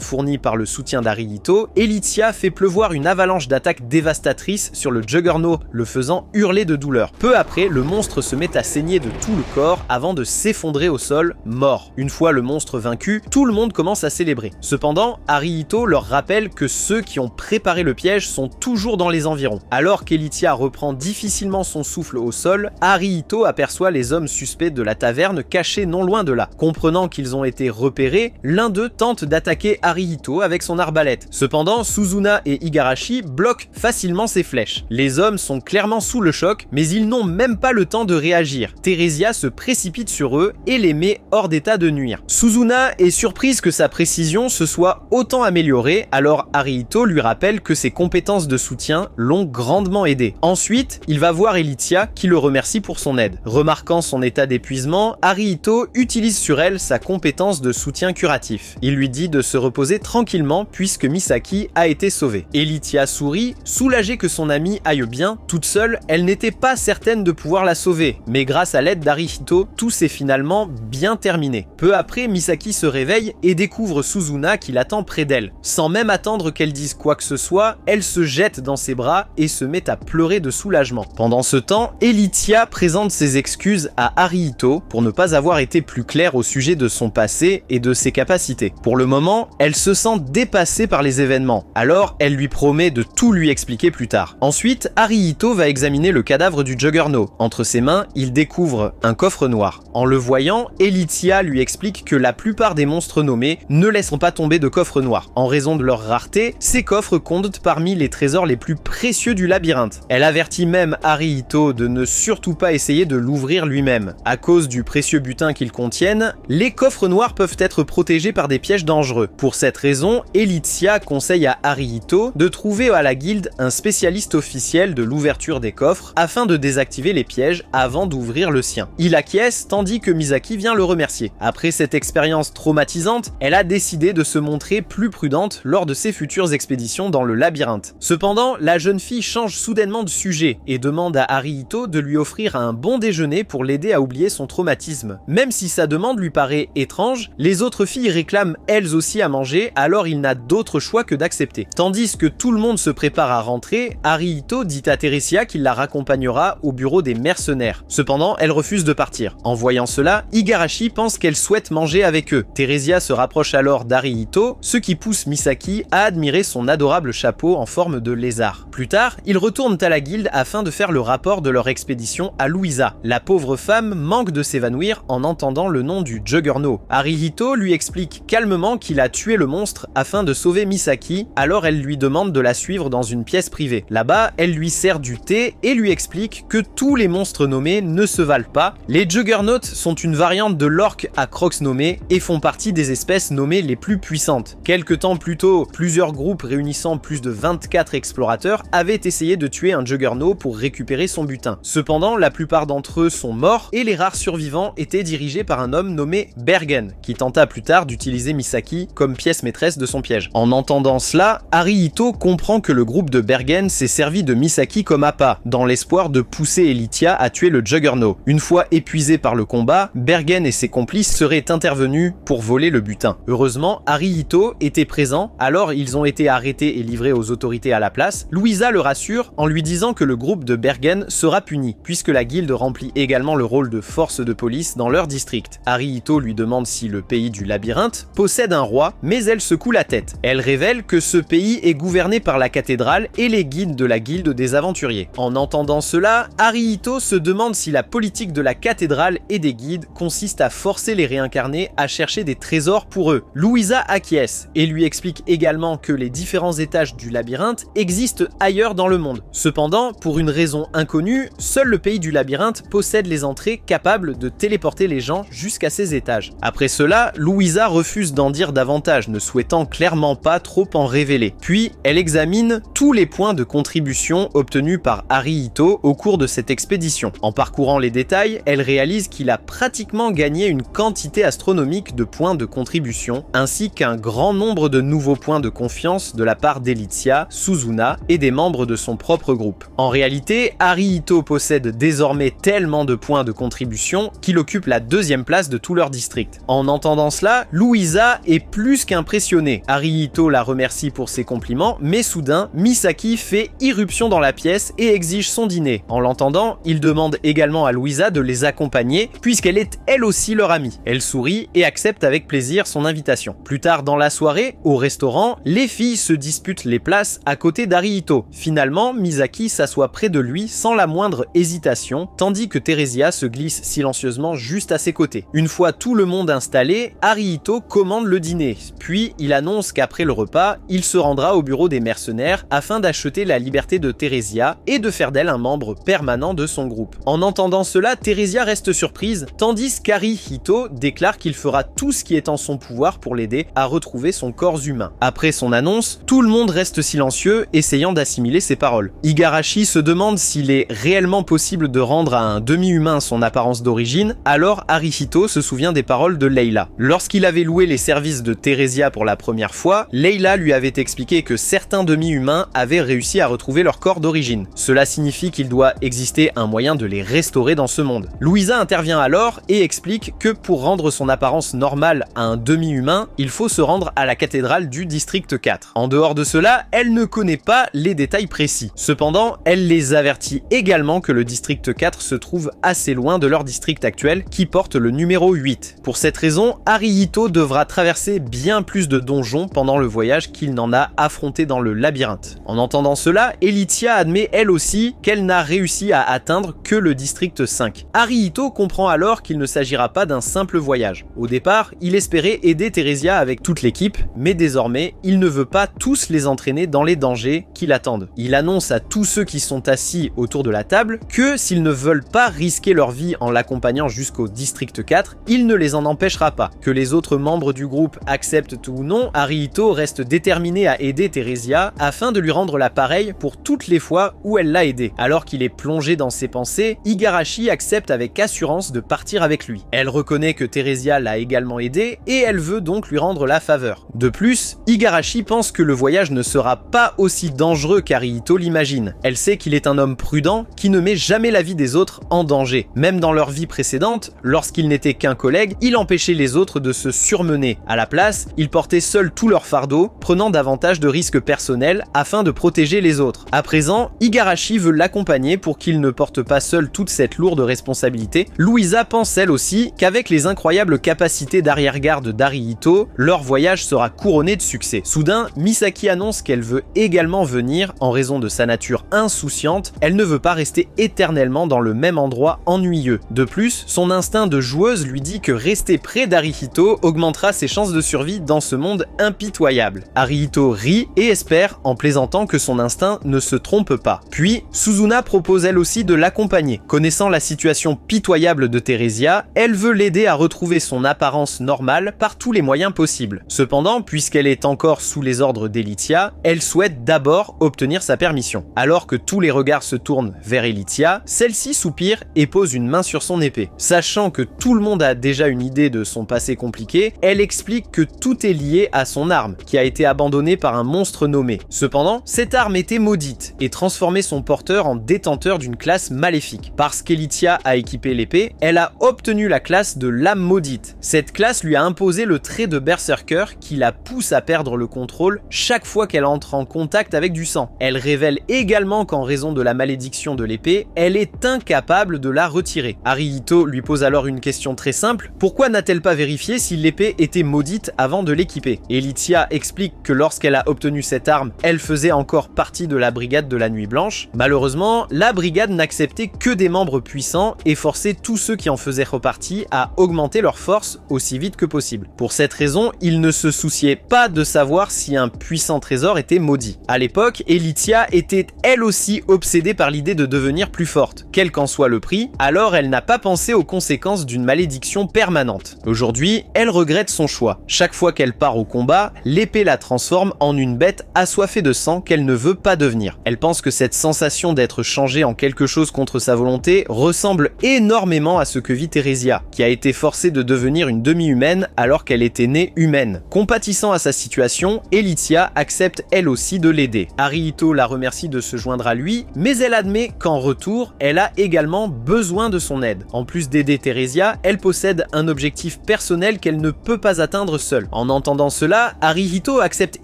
fourni par le soutien d'Harihito, Elitia fait pleuvoir une avalanche d'attaques dévastatrices sur le Juggernaut, le faisant hurler de douleur. Peu après, le monstre se met à saigner de tout le corps avant de s'effondrer au sol, mort. Une fois le monstre vaincu, tout le monde commence à célébrer. Cependant, Harihito leur rappelle que ceux qui ont préparé le piège sont toujours dans les environs. Alors qu'Elitia reprend difficilement son souffle au sol, Harihito aperçoit les hommes suspects de la taverne cachés non loin de là. Comprenant qu'ils ont été repérés, l'un d'eux tente d'attaquer Harihito avec son arbalète. Cependant, Suzuna et Igarashi bloquent facilement ses flèches. Les hommes sont clairement sous le choc, mais ils n'ont même pas le temps de réagir. Theresia se précipite sur eux et les met hors d'état de nuire. Suzuna est surprise que sa précision se soit autant améliorée, alors Harihito lui rappelle que ses compétences de soutien l'ont grandement aidé. Ensuite, il va voir Elitia qui le remercie pour son aide. Remarquant son état d'épuisement, Harihito utilise sur elle sa compétence de soutien curatif. Il lui dit de se reposer tranquillement puisque Misaki a été sauvée. Elitia sourit, soulagée que son amie aille bien. Toute seule, elle n'était pas certaine de pouvoir la sauver, mais grâce à l'aide d'Harihito, tout s'est finalement bien terminé. Peu après, Misaki se réveille et découvre Suzuna qui l'attend près d'elle. Sans même attendre qu'elle dise quoi que ce soit, elle se jette dans ses bras et se met à pleurer de soulagement. Pendant ce temps, Elitia présente ses excuses à Harihito pour ne pas avoir été plus claire au sujet de son passé et de ses capacités. Pour le moment, elle se sent dépassée par les événements, alors elle lui promet de tout lui expliquer plus tard. Ensuite, Harihito va examiner le cadavre du Juggernaut. Entre ses mains, il découvre un coffre noir. En le voyant, Elitia lui explique que la plupart des monstres nommés ne laisseront pas tomber de coffre noir. En raison de leur rareté, ces coffres comptent parmi les trésors les plus précieux du labyrinthe. Elle avertit même Harihito de ne surtout pas essayer de l'ouvrir lui-même. À cause du précieux butin qu'ils contiennent, les coffres noirs peuvent être protégés par des pièges dangereux. Pour cette raison, Elitia conseille à Harihito de trouver à la guilde un spécialiste officiel de l'ouverture des coffres afin de désactiver les pièges avant d'ouvrir le sien. Il acquiesce tandis que Misaki vient le remercier. Après cette expérience traumatisante, elle a décidé de se montrer plus prudente lors de ses futures expéditions dans le labyrinthe. Cependant, la jeune fille change soudainement de sujet et demande à Harihito de lui offrir un bon déjeuner pour l'aider à oublier son traumatisme. Même si sa demande lui paraît étrange, les autres filles réclament elles aussi à manger, alors il n'a d'autre choix que d'accepter. Tandis que tout le monde se prépare à rentrer, Harihito dit à Theresia qu'il la raccompagnera au bureau des mercenaires. Cependant, elle refuse de partir. En voyant cela, Igarashi pense qu'elle souhaite manger avec eux. Theresia se rapproche alors d'Harihito, ce qui pousse Misaki à admirer son adorable chapeau en forme de lézard. Plus tard, ils retournent à la guilde afin de faire le rapport de leur expédition à Louisa. La pauvre femme manque de s'évanouir en entendant le nom du Juggernaut. Harihito lui explique calmement qu'il a tué le monstre afin de sauver Misaki, alors elle lui demande de la suivre dans une pièce privée. Là-bas, elle lui sert du thé et lui explique que tous les monstres nommés ne se valent pas. Les Juggernauts sont une variante de l'orque à crocs nommés et font partie des espèces nommées les plus puissantes. Quelque temps plus tôt, plusieurs groupes réunissant plus de 24 explorateurs avaient essayé de tuer un Juggernaut pour récupérer son butin. Cependant, la plupart d'entre eux sont morts et les rares survivants étaient dirigés par un homme nommé Bergen, qui tenta plus tard d'utiliser Misaki comme pièce maîtresse de son piège. En entendant cela, Harihito comprend que le groupe de Bergen s'est servi de Misaki comme appât, dans l'espoir de pousser Elitia à tuer le Juggernaut. Une fois épuisé par le combat, Bergen et ses complices seraient intervenus pour voler le butin. Heureusement, Harihito était présent, alors ils ont été arrêtés et livrés aux autorités à la place. Louisa le rassure en lui disant que le groupe de Bergen sera puni, puisque la guilde remplit également le rôle de force de police dans leur district. Harihito lui demande si le pays du labyrinthe possède un roi, mais elle secoue la tête. Elle révèle que ce pays est gouverné par la cathédrale et les guides de la guilde des aventuriers. En entendant cela, Harihito se demande si la politique de la cathédrale et des guides consiste à forcer les réincarnés à chercher des trésors pour eux. Louisa acquiesce et lui explique également que les différents étages du labyrinthe existent ailleurs dans le monde. Cependant, pour une raison inconnue, seul le pays du labyrinthe possède les entrées capables de téléporter les gens jusqu'à ces étages. Après cela, Louisa refuse d'en dire davantage, ne souhaitant clairement pas trop en révéler. Puis, elle examine tous les points de contribution obtenus par Harihito au cours de cette expédition. En parcourant les détails, elle réalise qu'il a pratiquement gagné une quantité astronomique de points de contribution, ainsi qu'un grand nombre de nouveaux points de confiance de la part d'Elitia, Suzuna et des membres de son propre groupe. En réalité, Harihito possède désormais tellement tellement de points de contribution qu'il occupe la 2e place de tout leur district. En entendant cela, Louisa est plus qu'impressionnée. Arihito la remercie pour ses compliments, mais soudain, Misaki fait irruption dans la pièce et exige son dîner. En l'entendant, il demande également à Louisa de les accompagner, puisqu'elle est elle aussi leur amie. Elle sourit et accepte avec plaisir son invitation. Plus tard dans la soirée, au restaurant, les filles se disputent les places à côté d'Arihito. Finalement, Misaki s'assoit près de lui sans la moindre hésitation, tandis que Theresia se glisse silencieusement juste à ses côtés. Une fois tout le monde installé, Arihito commande le dîner, puis il annonce qu'après le repas, il se rendra au bureau des mercenaires afin d'acheter la liberté de Theresia et de faire d'elle un membre permanent de son groupe. En entendant cela, Theresia reste surprise, tandis qu'Arihito déclare qu'il fera tout ce qui est en son pouvoir pour l'aider à retrouver son corps humain. Après son annonce, tout le monde reste silencieux, essayant d'assimiler ses paroles. Igarashi se demande s'il est réellement possible de rendre à un demi-humain son apparence d'origine, alors Arihito se souvient des paroles de Leila. Lorsqu'il avait loué les services de Theresia pour la première fois, Leila lui avait expliqué que certains demi-humains avaient réussi à retrouver leur corps d'origine. Cela signifie qu'il doit exister un moyen de les restaurer dans ce monde. Louisa intervient alors et explique que pour rendre son apparence normale à un demi-humain, il faut se rendre à la cathédrale du district 4. En dehors de cela, elle ne connaît pas les détails précis. Cependant, elle les avertit également que le district 4 se trouve assez loin de leur district actuel qui porte le numéro 8. Pour cette raison, Arihito devra traverser bien plus de donjons pendant le voyage qu'il n'en a affronté dans le labyrinthe. En entendant cela, Elitia admet elle aussi qu'elle n'a réussi à atteindre que le district 5. Arihito comprend alors qu'il ne s'agira pas d'un simple voyage. Au départ, il espérait aider Theresia avec toute l'équipe, mais désormais, il ne veut pas tous les entraîner dans les dangers qui l'attendent. Il annonce à tous ceux qui sont assis autour de la table que s'ils ne veulent pas risquer leur vie en l'accompagnant jusqu'au district 4, il ne les en empêchera pas. Que les autres membres du groupe acceptent ou non, Arihito reste déterminé à aider Theresia afin de lui rendre l'appareil pour toutes les fois où elle l'a aidé. Alors qu'il est plongé dans ses pensées, Igarashi accepte avec assurance de partir avec lui. Elle reconnaît que Theresia l'a également aidé et elle veut donc lui rendre la faveur. De plus, Igarashi pense que le voyage ne sera pas aussi dangereux qu'Arihito l'imagine. Elle sait qu'il est un homme prudent qui ne met jamais la vie des autres en danger. Même dans leur vie précédente, lorsqu'il n'était qu'un collègue, il empêchait les autres de se surmener. À la place, il portait seul tout leur fardeau, prenant davantage de risques personnels afin de protéger les autres. À présent, Igarashi veut l'accompagner pour qu'il ne porte pas seul toute cette lourde responsabilité. Louisa pense elle aussi qu'avec les incroyables capacités d'arrière-garde d'Arihito, leur voyage sera couronné de succès. Soudain, Misaki annonce qu'elle veut également venir en raison de sa nature insouciante. Elle ne veut pas rester éternellement dans le même endroit ennuyeux. De plus, son instinct de joueuse lui dit que rester près d'Arihito augmentera ses chances de survie dans ce monde impitoyable. Arihito rit et espère, en plaisantant, que son instinct ne se trompe pas. Puis, Suzuna propose elle aussi de l'accompagner. Connaissant la situation pitoyable de Theresia, elle veut l'aider à retrouver son apparence normale par tous les moyens possibles. Cependant, puisqu'elle est encore sous les ordres d'Elitia, elle souhaite d'abord obtenir sa permission. Alors que tous les regards se tournent vers Elitia, celle-ci soupire et pose une main sur son épée. Sachant que tout le monde a déjà une idée de son passé compliqué, elle explique que tout est lié à son arme, qui a été abandonnée par un monstre nommé. Cependant, cette arme était maudite et transformait son porteur en détenteur d'une classe maléfique. Parce qu'Elitia a équipé l'épée, elle a obtenu la classe de l'âme maudite. Cette classe lui a imposé le trait de berserker qui la pousse à perdre le contrôle chaque fois qu'elle entre en contact avec du sang. Elle révèle également qu'en raison de la malédiction de l'épée, elle est incapable de la retirer. Arihito lui pose alors une question très simple: pourquoi n'a-t-elle pas vérifié si l'épée était maudite avant de l'équiper? Elitia explique que lorsqu'elle a obtenu cette arme, elle faisait encore partie de la brigade de la Nuit Blanche. Malheureusement, la brigade n'acceptait que des membres puissants et forçait tous ceux qui en faisaient repartie à augmenter leur force aussi vite que possible. Pour cette raison, ils ne se souciaient pas de savoir si un puissant trésor était maudit. À l'époque, Elitia était elle aussi obsédée par l'idée de devenir plus forte, quel qu'en soit le prix, alors elle n'a pas pensé aux conséquences d'une malédiction permanente. Aujourd'hui, elle regrette son choix. Chaque fois qu'elle part au combat, l'épée la transforme en une bête assoiffée de sang qu'elle ne veut pas devenir. Elle pense que cette sensation d'être changée en quelque chose contre sa volonté ressemble énormément à ce que vit Theresia, qui a été forcée de devenir une demi-humaine alors qu'elle était née humaine. Compatissant à sa situation, Elitia accepte elle aussi de l'aider. Arihito la remercie de se joindre à lui, mais elle admet qu'en retour, elle a également vraiment besoin de son aide. En plus d'aider Theresia, elle possède un objectif personnel qu'elle ne peut pas atteindre seule. En entendant cela, Haruhito accepte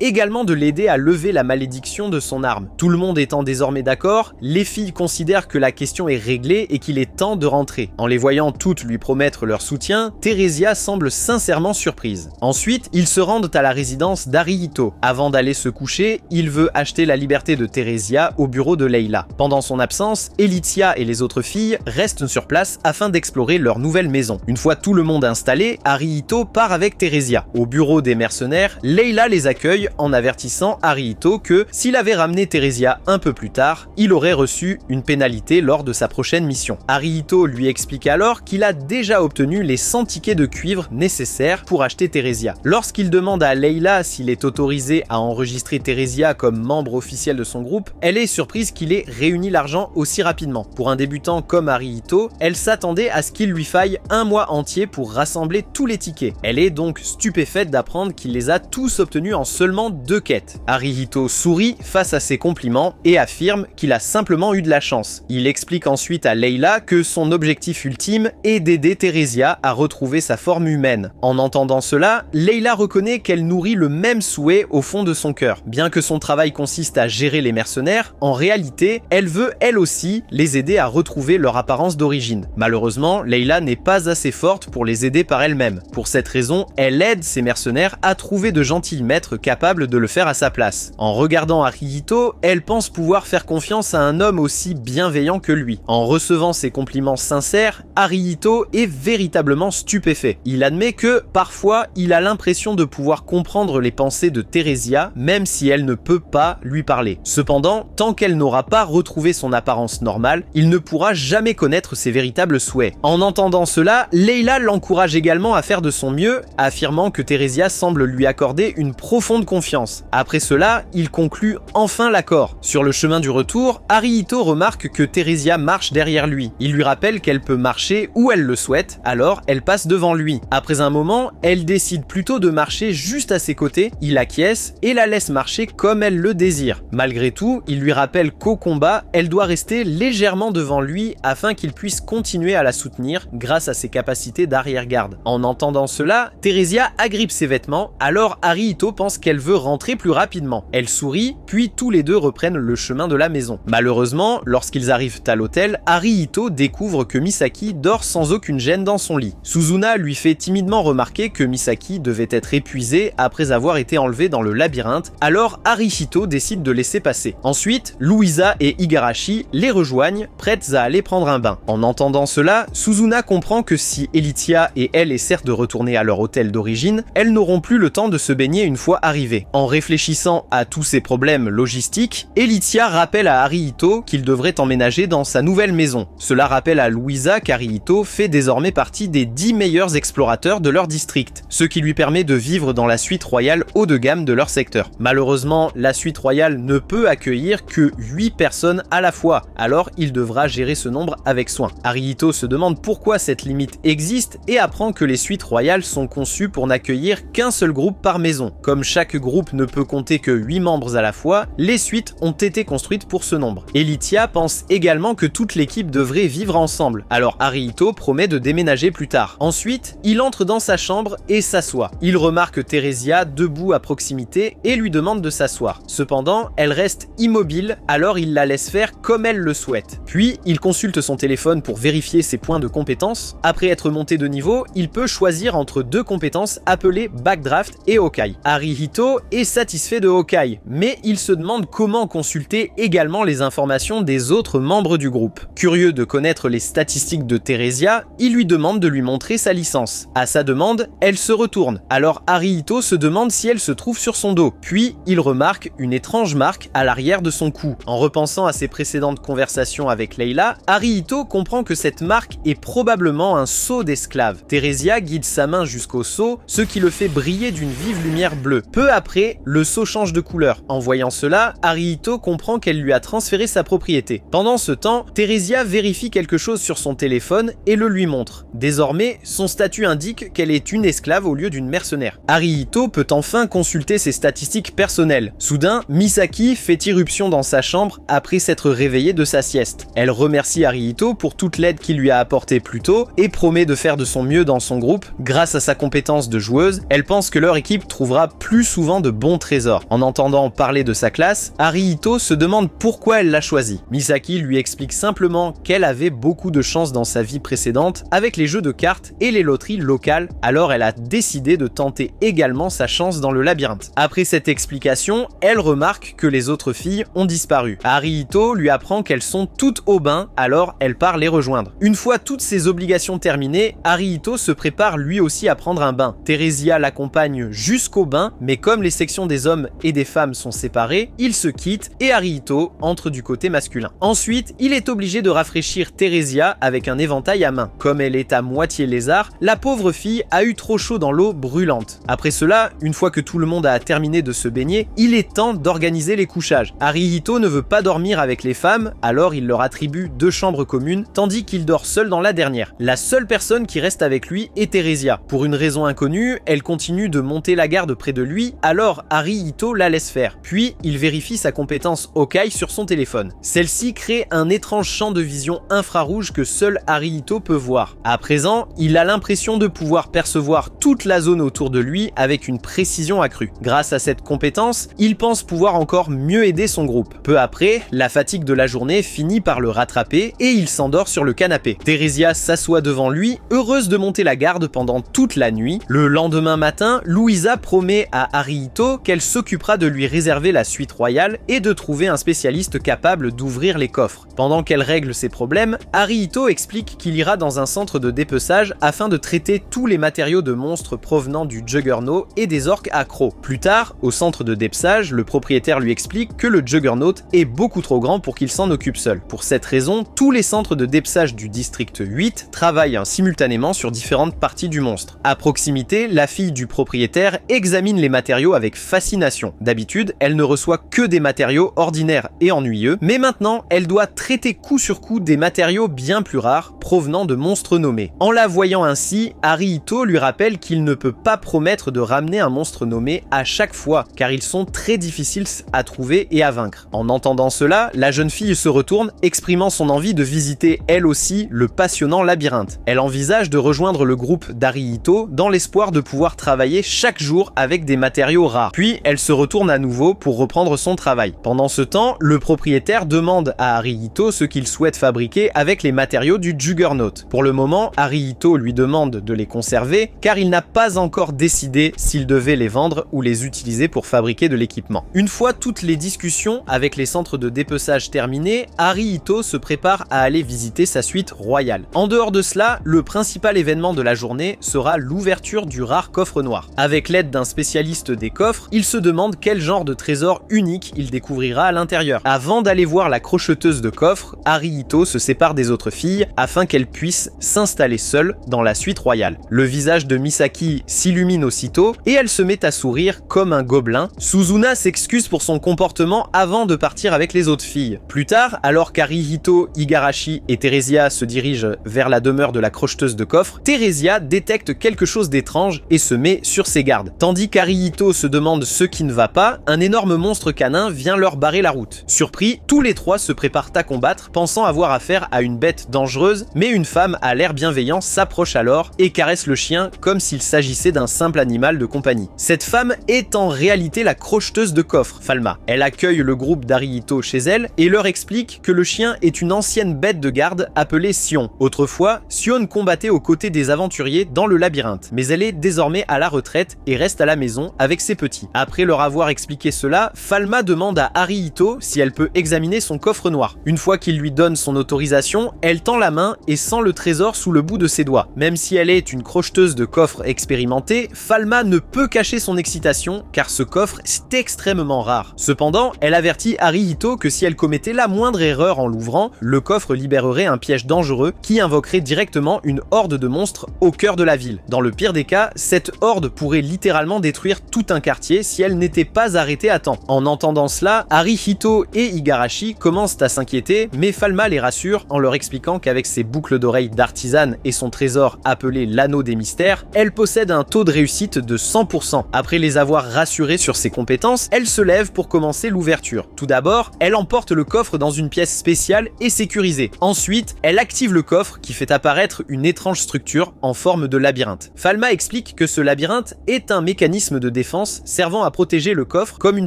également de l'aider à lever la malédiction de son arme. Tout le monde étant désormais d'accord, les filles considèrent que la question est réglée et qu'il est temps de rentrer. En les voyant toutes lui promettre leur soutien, Theresia semble sincèrement surprise. Ensuite, ils se rendent à la résidence d'Haruhito. Avant d'aller se coucher, il veut acheter la liberté de Theresia au bureau de Layla. Pendant son absence, Elitia et les autres filles restent sur place afin d'explorer leur nouvelle maison. Une fois tout le monde installé, Haruhito part avec Theresia. Au bureau des mercenaires, Layla les accueille en avertissant Haruhito que s'il avait ramené Theresia un peu plus tard, il aurait reçu une pénalité lors de sa prochaine mission. Haruhito lui explique alors qu'il a déjà obtenu les 100 tickets de cuivre nécessaires pour acheter Theresia. Lorsqu'il demande à Layla s'il est autorisé à enregistrer Theresia comme membre officiel de son groupe, elle est surprise qu'il ait réuni l'argent aussi rapidement. Pour un débutant comme Haruhito, elle s'attendait à ce qu'il lui faille un mois entier pour rassembler tous les tickets. Elle est donc stupéfaite d'apprendre qu'il les a tous obtenus en seulement 2 quêtes. Haruhito sourit face à ses compliments et affirme qu'il a simplement eu de la chance. Il explique ensuite à Layla que son objectif ultime est d'aider Theresia à retrouver sa forme humaine. En entendant cela, Layla reconnaît qu'elle nourrit le même souhait au fond de son cœur. Bien que son travail consiste à gérer les mercenaires, en réalité, elle veut elle aussi les aider à retrouver leur apparence d'origine. Malheureusement, Layla n'est pas assez forte pour les aider par elle-même. Pour cette raison, elle aide ses mercenaires à trouver de gentils maîtres capables de le faire à sa place. En regardant Haruhito, elle pense pouvoir faire confiance à un homme aussi bienveillant que lui. En recevant ses compliments sincères, Haruhito est véritablement stupéfait. Il admet que, parfois, il a l'impression de pouvoir comprendre les pensées de Theresia, même si elle ne peut pas lui parler. Cependant, tant qu'elle n'aura pas retrouvé son apparence normale, il ne pourra jamais connaître ses véritables souhaits. En entendant cela, Layla l'encourage également à faire de son mieux, affirmant que Theresia semble lui accorder une profonde confiance. Après cela, il conclut enfin l'accord. Sur le chemin du retour, Haruhito remarque que Theresia marche derrière lui. Il lui rappelle qu'elle peut marcher où elle le souhaite, alors elle passe devant lui. Après un moment, elle décide plutôt de marcher juste à ses côtés, il acquiesce et la laisse marcher comme elle le désire. Malgré tout, il lui rappelle qu'au combat, elle doit rester légèrement devant lui afin qu'il puisse continuer à la soutenir grâce à ses capacités d'arrière-garde. En entendant cela, Theresia agrippe ses vêtements, alors Haruhito pense qu'elle veut rentrer plus rapidement. Elle sourit, puis tous les deux reprennent le chemin de la maison. Malheureusement, lorsqu'ils arrivent à l'hôtel, Haruhito découvre que Misaki dort sans aucune gêne dans son lit. Suzuna lui fait timidement remarquer que Misaki devait être épuisée après avoir été enlevée dans le labyrinthe, alors Haruhito décide de laisser passer. Ensuite, Louisa et Igarashi les rejoignent, prêtes à aller prendre un bain. En entendant cela, Suzuna comprend que si Elitia et elle essaient de retourner à leur hôtel d'origine, elles n'auront plus le temps de se baigner une fois arrivées. En réfléchissant à tous ces problèmes logistiques, Elitia rappelle à Haruhito qu'il devrait emménager dans sa nouvelle maison. Cela rappelle à Louisa qu'Haruhito fait désormais partie des 10 meilleurs explorateurs de leur district, ce qui lui permet de vivre dans la suite royale haut de gamme de leur secteur. Malheureusement, la suite royale ne peut accueillir que 8 personnes à la fois, alors il devra gérer ce nombre avec soin. Haruhito se demande pourquoi cette limite existe et apprend que les suites royales sont conçues pour n'accueillir qu'un seul groupe par maison. Comme chaque groupe ne peut compter que 8 membres à la fois, les suites ont été construites pour ce nombre. Elitia pense également que toute l'équipe devrait vivre ensemble, alors Haruhito promet de déménager plus tard. Ensuite, il entre dans sa chambre et s'assoit. Il remarque Theresia debout à proximité et lui demande de s'asseoir. Cependant, elle reste immobile, alors il la laisse faire comme elle le souhaite. Puis, il consulte son téléphone pour vérifier ses points de compétence. Après être monté de niveau, il peut choisir entre 2 compétences appelées Backdraft et Hawkeye. Haruhito est satisfait de Hawkeye, mais il se demande comment consulter également les informations des autres membres du groupe. Curieux de connaître les statistiques de Theresia, il lui demande de lui montrer sa licence. À sa demande, elle se retourne. Alors Haruhito se demande si elle se trouve sur son dos. Puis, il remarque une étrange marque à l'arrière de son cou. En repensant à ses précédentes conversations avec Layla, Haruhito comprend que cette marque est probablement un sceau d'esclave. Theresia guide sa main jusqu'au sceau, ce qui le fait briller d'une vive lumière bleue. Peu après, le sceau change de couleur. En voyant cela, Haruhito comprend qu'elle lui a transféré sa propriété. Pendant ce temps, Theresia vérifie quelque chose sur son téléphone et le lui montre. Désormais, son statut indique qu'elle est une esclave au lieu d'une mercenaire. Haruhito peut enfin consulter ses statistiques personnelles. Soudain, Misaki fait irruption dans sa chambre après s'être réveillée de sa sieste. Elle remercie remercie Haruhito pour toute l'aide qu'il lui a apportée plus tôt et promet de faire de son mieux dans son groupe. Grâce à sa compétence de joueuse, elle pense que leur équipe trouvera plus souvent de bons trésors. En entendant parler de sa classe, Haruhito se demande pourquoi elle l'a choisie. Misaki lui explique simplement qu'elle avait beaucoup de chance dans sa vie précédente avec les jeux de cartes et les loteries locales, alors elle a décidé de tenter également sa chance dans le labyrinthe. Après cette explication, elle remarque que les autres filles ont disparu. Haruhito lui apprend qu'elles sont toutes au bain, alors elle part les rejoindre. Une fois toutes ses obligations terminées, Haruhito se prépare lui aussi à prendre un bain. Theresia l'accompagne jusqu'au bain, mais comme les sections des hommes et des femmes sont séparées, ils se quittent et Haruhito entre du côté masculin. Ensuite, il est obligé de rafraîchir Theresia avec un éventail à main. Comme elle est à moitié lézard, la pauvre fille a eu trop chaud dans l'eau brûlante. Après cela, une fois que tout le monde a terminé de se baigner, il est temps d'organiser les couchages. Haruhito ne veut pas dormir avec les femmes, alors il leur attribue 2 chambres communes, tandis qu'il dort seul dans la dernière. La seule personne qui reste avec lui est Theresia. Pour une raison inconnue, elle continue de monter la garde près de lui, alors Haruhito la laisse faire. Puis, il vérifie sa compétence Hawkeye sur son téléphone. Celle-ci crée un étrange champ de vision infrarouge que seul Haruhito peut voir. À présent, il a l'impression de pouvoir percevoir toute la zone autour de lui avec une précision accrue. Grâce à cette compétence, il pense pouvoir encore mieux aider son groupe. Peu après, la fatigue de la journée finit par le rattraper et il s'endort sur le canapé. Theresia s'assoit devant lui, heureuse de monter la garde pendant toute la nuit. Le lendemain matin, Louisa promet à Haruhito qu'elle s'occupera de lui réserver la suite royale et de trouver un spécialiste capable d'ouvrir les coffres. Pendant qu'elle règle ses problèmes, Haruhito explique qu'il ira dans un centre de dépeçage afin de traiter tous les matériaux de monstres provenant du Juggernaut et des orques accros. Plus tard, au centre de dépeçage, le propriétaire lui explique que le Juggernaut est beaucoup trop grand pour qu'il s'en occupe seul. Pour cette raison, tous les centres de dépeçage du district 8 travaillent simultanément sur différentes parties du monstre. À proximité, la fille du propriétaire examine les matériaux avec fascination. D'habitude, elle ne reçoit que des matériaux ordinaires et ennuyeux, mais maintenant, elle doit traiter coup sur coup des matériaux bien plus rares provenant de monstres nommés. En la voyant ainsi, Haruhito lui rappelle qu'il ne peut pas promettre de ramener un monstre nommé à chaque fois, car ils sont très difficiles à trouver et à vaincre. En entendant cela, la jeune fille se retourne, exprimant son envie de visiter elle aussi le passionnant labyrinthe. Elle envisage de rejoindre le groupe d'Haruhito dans l'espoir de pouvoir travailler chaque jour avec des matériaux rares. Puis elle se retourne à nouveau pour reprendre son travail. Pendant ce temps, le propriétaire demande à Haruhito ce qu'il souhaite fabriquer avec les matériaux du Juggernaut. Pour le moment, Haruhito lui demande de les conserver car il n'a pas encore décidé s'il devait les vendre ou les utiliser pour fabriquer de l'équipement. Une fois toutes les discussions avec les centres de dépeçage terminées, Haruhito se prépare à aller visiter sa suite royale. En dehors de cela, le principal événement de la journée sera l'ouverture du rare coffre noir. Avec l'aide d'un spécialiste des coffres, il se demande quel genre de trésor unique il découvrira à l'intérieur. Avant d'aller voir la crocheteuse de coffres, Haruhito se sépare des autres filles afin qu'elle puisse s'installer seule dans la suite royale. Le visage de Misaki s'illumine aussitôt et elle se met à sourire comme un gobelin. Suzuna s'excuse pour son comportement avant de partir avec les autres filles. Plus tard, alors qu'Haruhito, Igarashi et Theresia se dirigent vers la demeure de la crocheteuse de coffres, Theresia détecte quelque chose d'étrange et se met sur ses gardes. Tandis qu'Haruhito se demande ce qui ne va pas, un énorme monstre canin vient leur barrer la route. Surpris, tous les trois se préparent à combattre, pensant avoir affaire à une bête dangereuse, mais une femme à l'air bienveillant s'approche alors et caresse le chien comme s'il s'agissait d'un simple animal de compagnie. Cette femme est en réalité la crocheteuse de coffres, Falma. Elle accueille le groupe d'Haruhito chez elle et leur explique que le chien est une ancienne bête de garde appelée Sion. Autrefois, Sion combattait aux côtés des aventuriers dans le labyrinthe, mais elle est désormais à la retraite et reste à la maison avec ses petits. Après leur avoir expliqué cela, Falma demande à Haruhito si elle peut examiner son coffre noir. Une fois qu'il lui donne son autorisation, elle tend la main et sent le trésor sous le bout de ses doigts. Même si elle est une crocheteuse de coffres expérimentée, Falma ne peut cacher son excitation car ce coffre est extrêmement rare. Cependant, elle avertit Haruhito que si elle commettait la moindre erreur en l'ouvrant, le coffre libérerait un piège dangereux qui invoquerait directement une horde de monstres au cœur de la ville. Dans le pire des cas, cette horde pourrait littéralement détruire tout un quartier si elle n'était pas arrêtée à temps. En entendant cela, Haruhito et Igarashi commencent à s'inquiéter, mais Falma les rassure en leur expliquant qu'avec ses boucles d'oreilles d'artisane et son trésor appelé l'anneau des mystères, elle possède un taux de réussite de 100%. Après les avoir rassurés sur ses compétences, elle se lève pour commencer l'ouverture. Tout d'abord, elle emporte le coffre dans une pièce spéciale et sécurisée sécurisée. Ensuite, elle active le coffre qui fait apparaître une étrange structure en forme de labyrinthe. Falma explique que ce labyrinthe est un mécanisme de défense servant à protéger le coffre comme une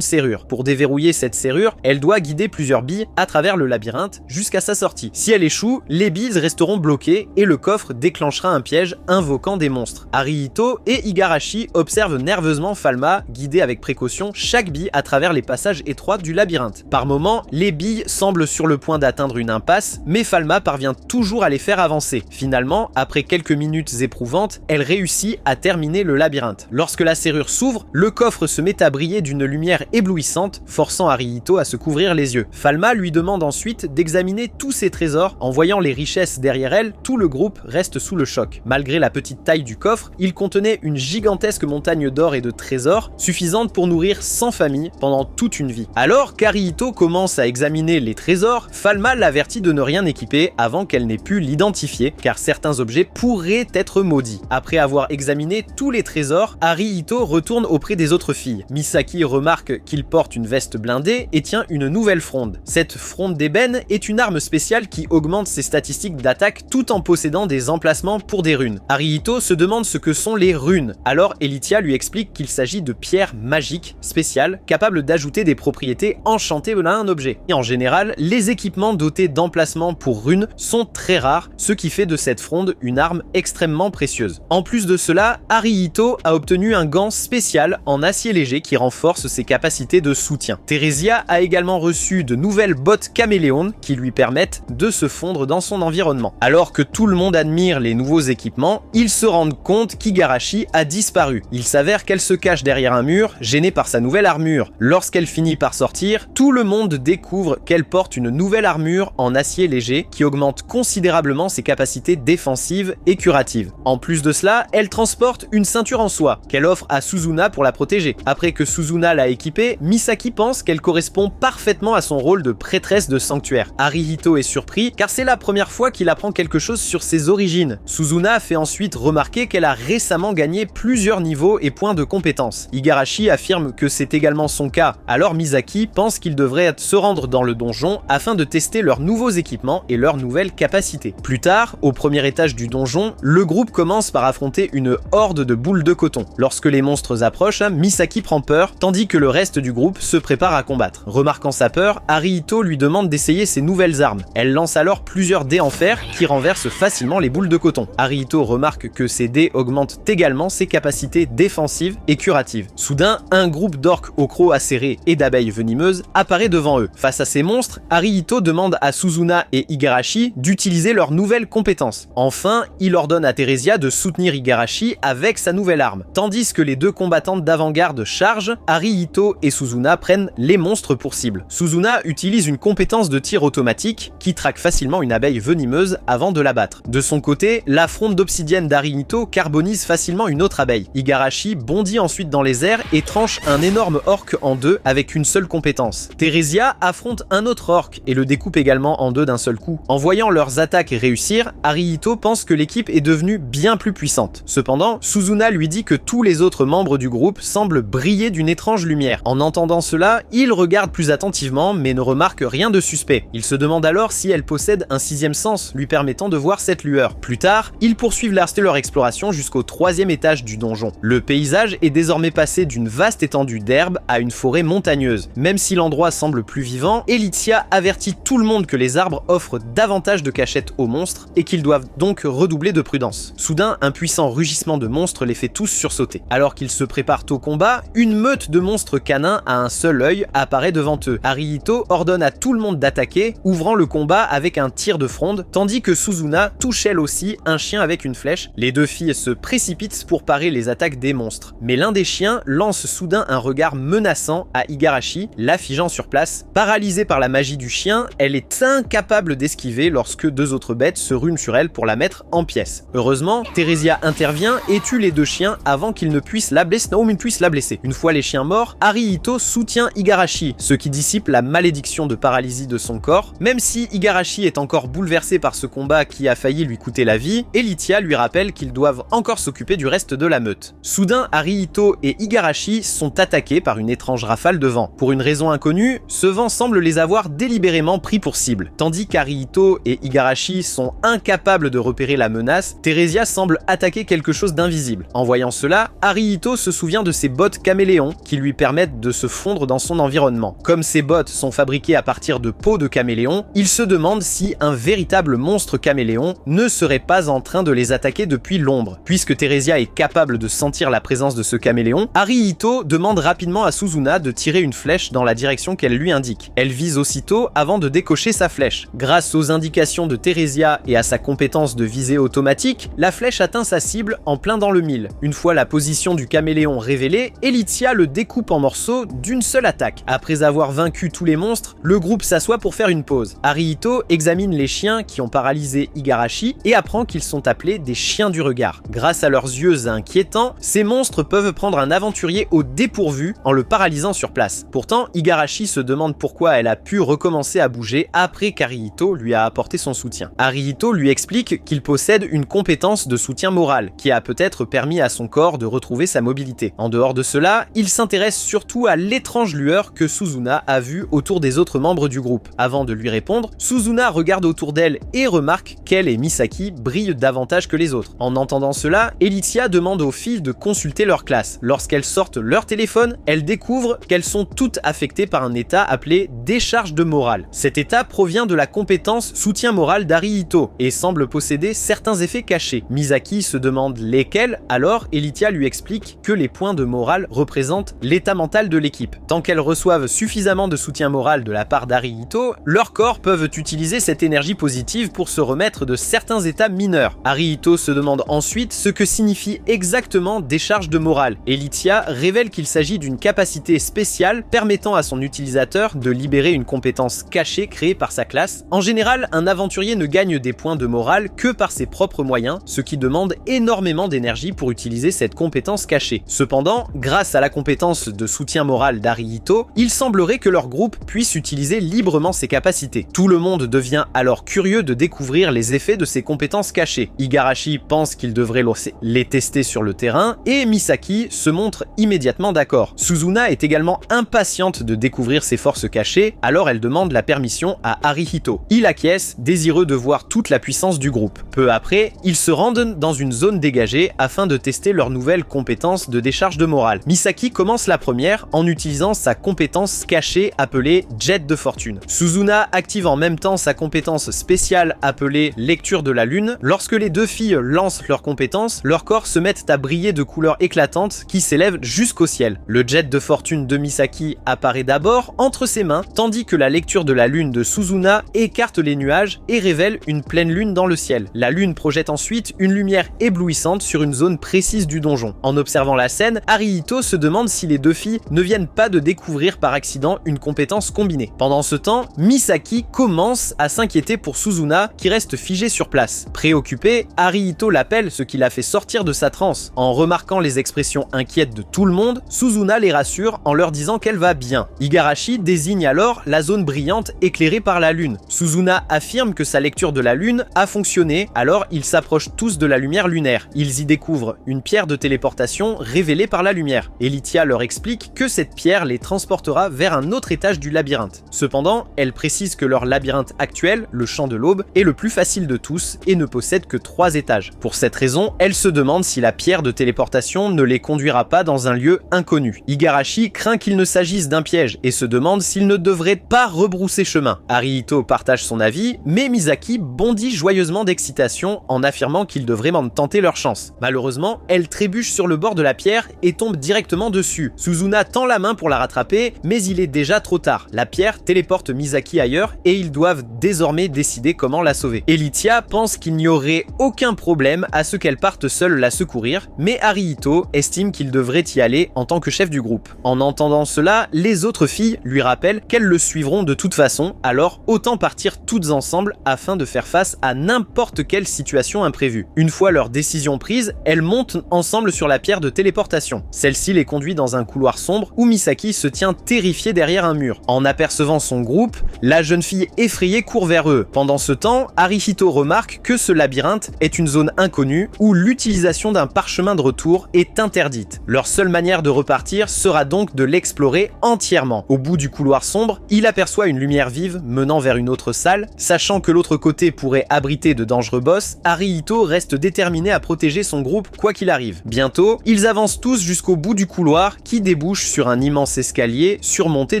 serrure. Pour déverrouiller cette serrure, elle doit guider plusieurs billes à travers le labyrinthe jusqu'à sa sortie. Si elle échoue, les billes resteront bloquées et le coffre déclenchera un piège invoquant des monstres. Arihito et Igarashi observent nerveusement Falma guider avec précaution chaque bille à travers les passages étroits du labyrinthe. Par moments, les billes semblent sur le point d'atteindre une impasse, mais Falma parvient toujours à les faire avancer. Finalement, après quelques minutes éprouvantes, elle réussit à terminer le labyrinthe. Lorsque la serrure s'ouvre, le coffre se met à briller d'une lumière éblouissante, forçant Arihito à se couvrir les yeux. Falma lui demande ensuite d'examiner tous ses trésors. En voyant les richesses derrière elle, tout le groupe reste sous le choc. Malgré la petite taille du coffre, il contenait une gigantesque montagne d'or et de trésors, suffisante pour nourrir 100 familles pendant toute une vie. Alors qu'Arihito commence à examiner les trésors, Falma l'avertit de ne rien équiper avant qu'elle n'ait pu l'identifier, car certains objets pourraient être maudits. Après avoir examiné tous les trésors, Arihito retourne auprès des autres filles. Misaki remarque qu'il porte une veste blindée et tient une nouvelle fronde. Cette fronde d'ébène est une arme spéciale qui augmente ses statistiques d'attaque tout en possédant des emplacements pour des runes. Arihito se demande ce que sont les runes. Alors Elitia lui explique qu'il s'agit de pierres magiques spéciales capables d'ajouter des propriétés enchantées à un objet. Et en général, les équipements dotés d'emplacements pour runes sont très rares, ce qui fait de cette fronde une arme extrêmement précieuse. En plus de cela, Arihito a obtenu un gant spécial en acier léger qui renforce ses capacités de soutien. Theresia a également reçu de nouvelles bottes caméléon qui lui permettent de se fondre dans son environnement. Alors que tout le monde admire les nouveaux équipements, ils se rendent compte qu'Igarashi a disparu. Il s'avère qu'elle se cache derrière un mur, gênée par sa nouvelle armure. Lorsqu'elle finit par sortir, tout le monde découvre qu'elle porte une nouvelle armure en acier léger qui augmente considérablement ses capacités défensives et curatives. En plus de cela, elle transporte une ceinture en soie qu'elle offre à Suzuna pour la protéger. Après que Suzuna l'a équipée, Misaki pense qu'elle correspond parfaitement à son rôle de prêtresse de sanctuaire. Arihito est surpris car c'est la première fois qu'il apprend quelque chose sur ses origines. Suzuna fait ensuite remarquer qu'elle a récemment gagné plusieurs niveaux et points de compétence. Igarashi affirme que c'est également son cas, alors Misaki pense qu'il devrait se rendre dans le donjon afin de tester leurs nouveaux équipements et leurs nouvelles capacités. Plus tard, au premier étage du donjon, le groupe commence par affronter une horde de boules de coton. Lorsque les monstres approchent, Misaki prend peur, tandis que le reste du groupe se prépare à combattre. Remarquant sa peur, Arihito lui demande d'essayer ses nouvelles armes. Elle lance alors plusieurs dés en fer qui renversent facilement les boules de coton. Arihito remarque que ces dés augmentent également ses capacités défensives et curatives. Soudain, un groupe d'orques aux crocs acérés et d'abeilles venimeuses apparaît devant eux. Face à ces monstres, Arihito demande à Suzuna et Igarashi d'utiliser leurs nouvelles compétences. Enfin, il ordonne à Theresia de soutenir Igarashi avec sa nouvelle arme. Tandis que les deux combattantes d'avant-garde chargent, Arihito et Suzuna prennent les monstres pour cible. Suzuna utilise une compétence de tir automatique qui traque facilement une abeille venimeuse avant de l'abattre. De son côté, la fronde d'obsidienne d'Arihito carbonise facilement une autre abeille. Igarashi bondit ensuite dans les airs et tranche un énorme orc en deux avec une seule compétence. Theresia affronte un autre orc et le découpe également en deux d'un seul coup. En voyant leurs attaques réussir, Arihito pense que l'équipe est devenue bien plus puissante. Cependant, Suzuna lui dit que tous les autres membres du groupe semblent briller d'une étrange lumière. En entendant cela, il regarde plus attentivement mais ne remarque rien de suspect. Il se demande alors si elle possède un sixième sens lui permettant de voir cette lueur. Plus tard, ils poursuivent leur exploration jusqu'au troisième étage du donjon. Le paysage est désormais passé d'une vaste étendue d'herbe à une forêt montagneuse. Même si l'endroit semble plus vivant, Elitia avertit tout le monde que les arbres offrent davantage de cachettes aux monstres et qu'ils doivent donc redoubler de prudence. Soudain, un puissant rugissement de monstres les fait tous sursauter. Alors qu'ils se préparent au combat, une meute de monstres canins à un seul œil apparaît devant eux. Arihito ordonne à tout le monde d'attaquer, ouvrant le combat avec un tir de fronde, tandis que Suzuna touche elle aussi un chien avec une flèche. Les deux filles se précipitent pour parer les attaques des monstres. Mais l'un des chiens lance soudain un regard menaçant à Igarashi, la figeant sur place. Paralysée par la magie du chien, elle est incapable d'esquiver lorsque deux autres bêtes se ruent sur elle pour la mettre en pièces. Heureusement, Theresia intervient et tue les deux chiens avant qu'ils ne puissent la blesser. Une fois les chiens morts, Arihito soutient Igarashi, ce qui dissipe la malédiction de paralysie de son corps. Même si Igarashi est encore bouleversé par ce combat qui a failli lui coûter la vie, Elitia lui rappelle qu'ils doivent encore s'occuper du reste de la meute. Soudain, Arihito et Igarashi sont attaqués par une étrange rafale de vent. Pour une raison inconnue, ce vent semble les avoir délibérément pris pour cible. Tandis qu'Arihito et Igarashi sont incapables de repérer la menace, Theresia semble attaquer quelque chose d'invisible. En voyant cela, Arihito se souvient de ses bottes caméléons qui lui permettent de se fondre dans son environnement. Comme ces bottes sont fabriquées à partir de peau de caméléon, il se demande si un véritable monstre caméléon ne serait pas en train de les attaquer depuis l'ombre. Puisque Theresia est capable de sentir la présence de ce caméléon, Arihito demande rapidement à Suzuna de tirer une flèche dans la direction qu'elle lui indique. Elle vise aussitôt avant de décocher sa flèche. Grâce aux indications de Theresia et à sa compétence de visée automatique, la flèche atteint sa cible en plein dans le mille. Une fois la position du caméléon révélée, Elithia le découpe en morceaux d'une seule attaque. Après avoir vaincu tous les monstres, le groupe s'assoit pour faire une pause. Arihito examine les chiens qui ont paralysé Igarashi et apprend qu'ils sont appelés des chiens du regard. Grâce à leurs yeux inquiétants, ces monstres peuvent prendre un aventurier au dépourvu en le paralysant sur place. Pourtant, Igarashi se demande pourquoi elle a pu recommencer à bouger après qu'Arihito lui a apporté son soutien. Arihito lui explique qu'il possède une compétence de soutien moral qui a peut-être permis à son corps de retrouver sa mobilité. En dehors de cela, il s'intéresse surtout à l'étrange lueur que Suzuna a vue autour des autres membres du groupe. Avant de lui répondre, Suzuna regarde autour d'elle et remarque qu'elle et Misaki brillent davantage que les autres. En entendant cela, Elithia demande aux filles de consulter leur classe. Lorsqu'elles sortent leur téléphone, elles découvrent qu'elles sont toutes affectées par un état appelé décharge de morale. Cet état provient de la compétence soutien moral d'Arihito et semble posséder certains effets cachés. Misaki se demande lesquels, alors Elithia lui explique que les points de morale représentent l'état mental de l'équipe. Tant qu'elles reçoivent suffisamment de soutien moral de la part d'Arihito, leurs corps peuvent utiliser cette énergie positive pour se remettre de certains états mineurs. Arihito se demande ensuite ce que signifie exactement décharge de morale. Elithia révèle qu'il s'agit d'une capacité spéciale permettant à son utilisateur de libérer une compétence cachée créée par sa classe. En général, un aventurier ne gagne des points de morale que par ses propres moyens, ce qui demande énormément d'énergie pour utiliser cette compétence cachée. Cependant, grâce à la compétence de soutien moral d'Arihito, il semblerait que leur groupe puisse utiliser librement ses capacités. Tout le monde devient alors curieux de découvrir les effets de ces compétences cachées. Igarashi pense qu'il devrait les tester sur le terrain et Misaki se montre immédiatement d'accord. Suzuna est également impatiente de découvrir ses forces cachées, alors elle demande la permission à Arihito. Il acquiesce, désireux de voir toute la puissance du groupe. Peu après, ils se rendent dans une zone dégagée afin de tester leur nouvelle compétence de décharge de morale. Misaki commence la première en utilisant sa compétence cachée appelée Jet de Fortune. Suzuna active en même temps sa compétence spéciale appelée Lecture de la Lune. Lorsque les deux filles lancent leur compétence, leurs corps se mettent à briller de couleurs éclatantes qui s'élèvent jusqu'au ciel. Le Jet de Fortune de Misaki apparaît d'abord entre ses mains, tandis que la Lecture de la Lune de Suzuna écarte les nuages et révèle une pleine lune dans le ciel. La lune projette ensuite une lumière éblouissante sur une zone précise du donjon. En observant la scène, Arihito se demande si les deux filles ne viennent pas de découvrir par accident une compétence combinée. Pendant ce temps, Misaki commence à s'inquiéter pour Suzuna qui reste figée sur place. Préoccupé, Arihito l'appelle, ce qui la fait sortir de sa transe. En remarquant les expressions inquiètes de tout le monde, Suzuna les rassure en leur disant qu'elle va bien. Igarashi désigne alors la zone brillante éclairée par la lune. Suzuna affirme que sa lecture de la lune a fonctionné, alors ils s'approchent tous de la lumière lunaire. Ils y découvrent une pierre de téléportation révélée par la lumière. Elithia leur explique que cette pierre les transportera vers un autre étage du labyrinthe. Cependant, elle précise que leur labyrinthe actuel, le champ de l'aube, est le plus facile de tous et ne possède que 3 étages. Pour cette raison, elle se demande si la pierre de téléportation ne les conduira pas dans un lieu inconnu. Igarashi craint qu'il ne s'agisse d'un piège et se demande s'il ne devrait pas rebrousser chemin. Arihito partage son avis, mais Misaki bondit joyeusement d'excitation en affirmant qu'ils devraient tenter leur chance. Malheureusement, elle trébuche sur le bord de la pierre et tombe directement dessus. Suzuna tend la main pour la rattraper, mais il est déjà trop tard. La pierre téléporte Misaki ailleurs et ils doivent désormais décider comment la sauver. Elithia pense qu'il n'y aurait aucun problème à ce qu'elle parte seule la secourir, mais Arihito estime qu'il devrait y aller en tant que chef du groupe. En entendant cela, les autres filles lui rappellent qu'elles le suivront de toute façon, alors autant partir toutes ensemble afin de faire face à n'importe quelle situation imprévue. Une fois leur décision prise, elles montent ensemble sur la pierre de téléportation. Celle-ci les conduit dans un couloir sombre où Misaki se tient terrifiée derrière un mur. En apercevant son groupe, la jeune fille effrayée court vers eux. Pendant ce temps, Arihito remarque que ce labyrinthe est une zone inconnue où l'utilisation d'un parchemin de retour est interdite. Leur seule manière de repartir sera donc de l'explorer entièrement. Au bout du couloir sombre, il aperçoit une lumière vive menant vers vers une autre salle. Sachant que l'autre côté pourrait abriter de dangereux boss, Harihito reste déterminé à protéger son groupe quoi qu'il arrive. Bientôt, ils avancent tous jusqu'au bout du couloir qui débouche sur un immense escalier surmonté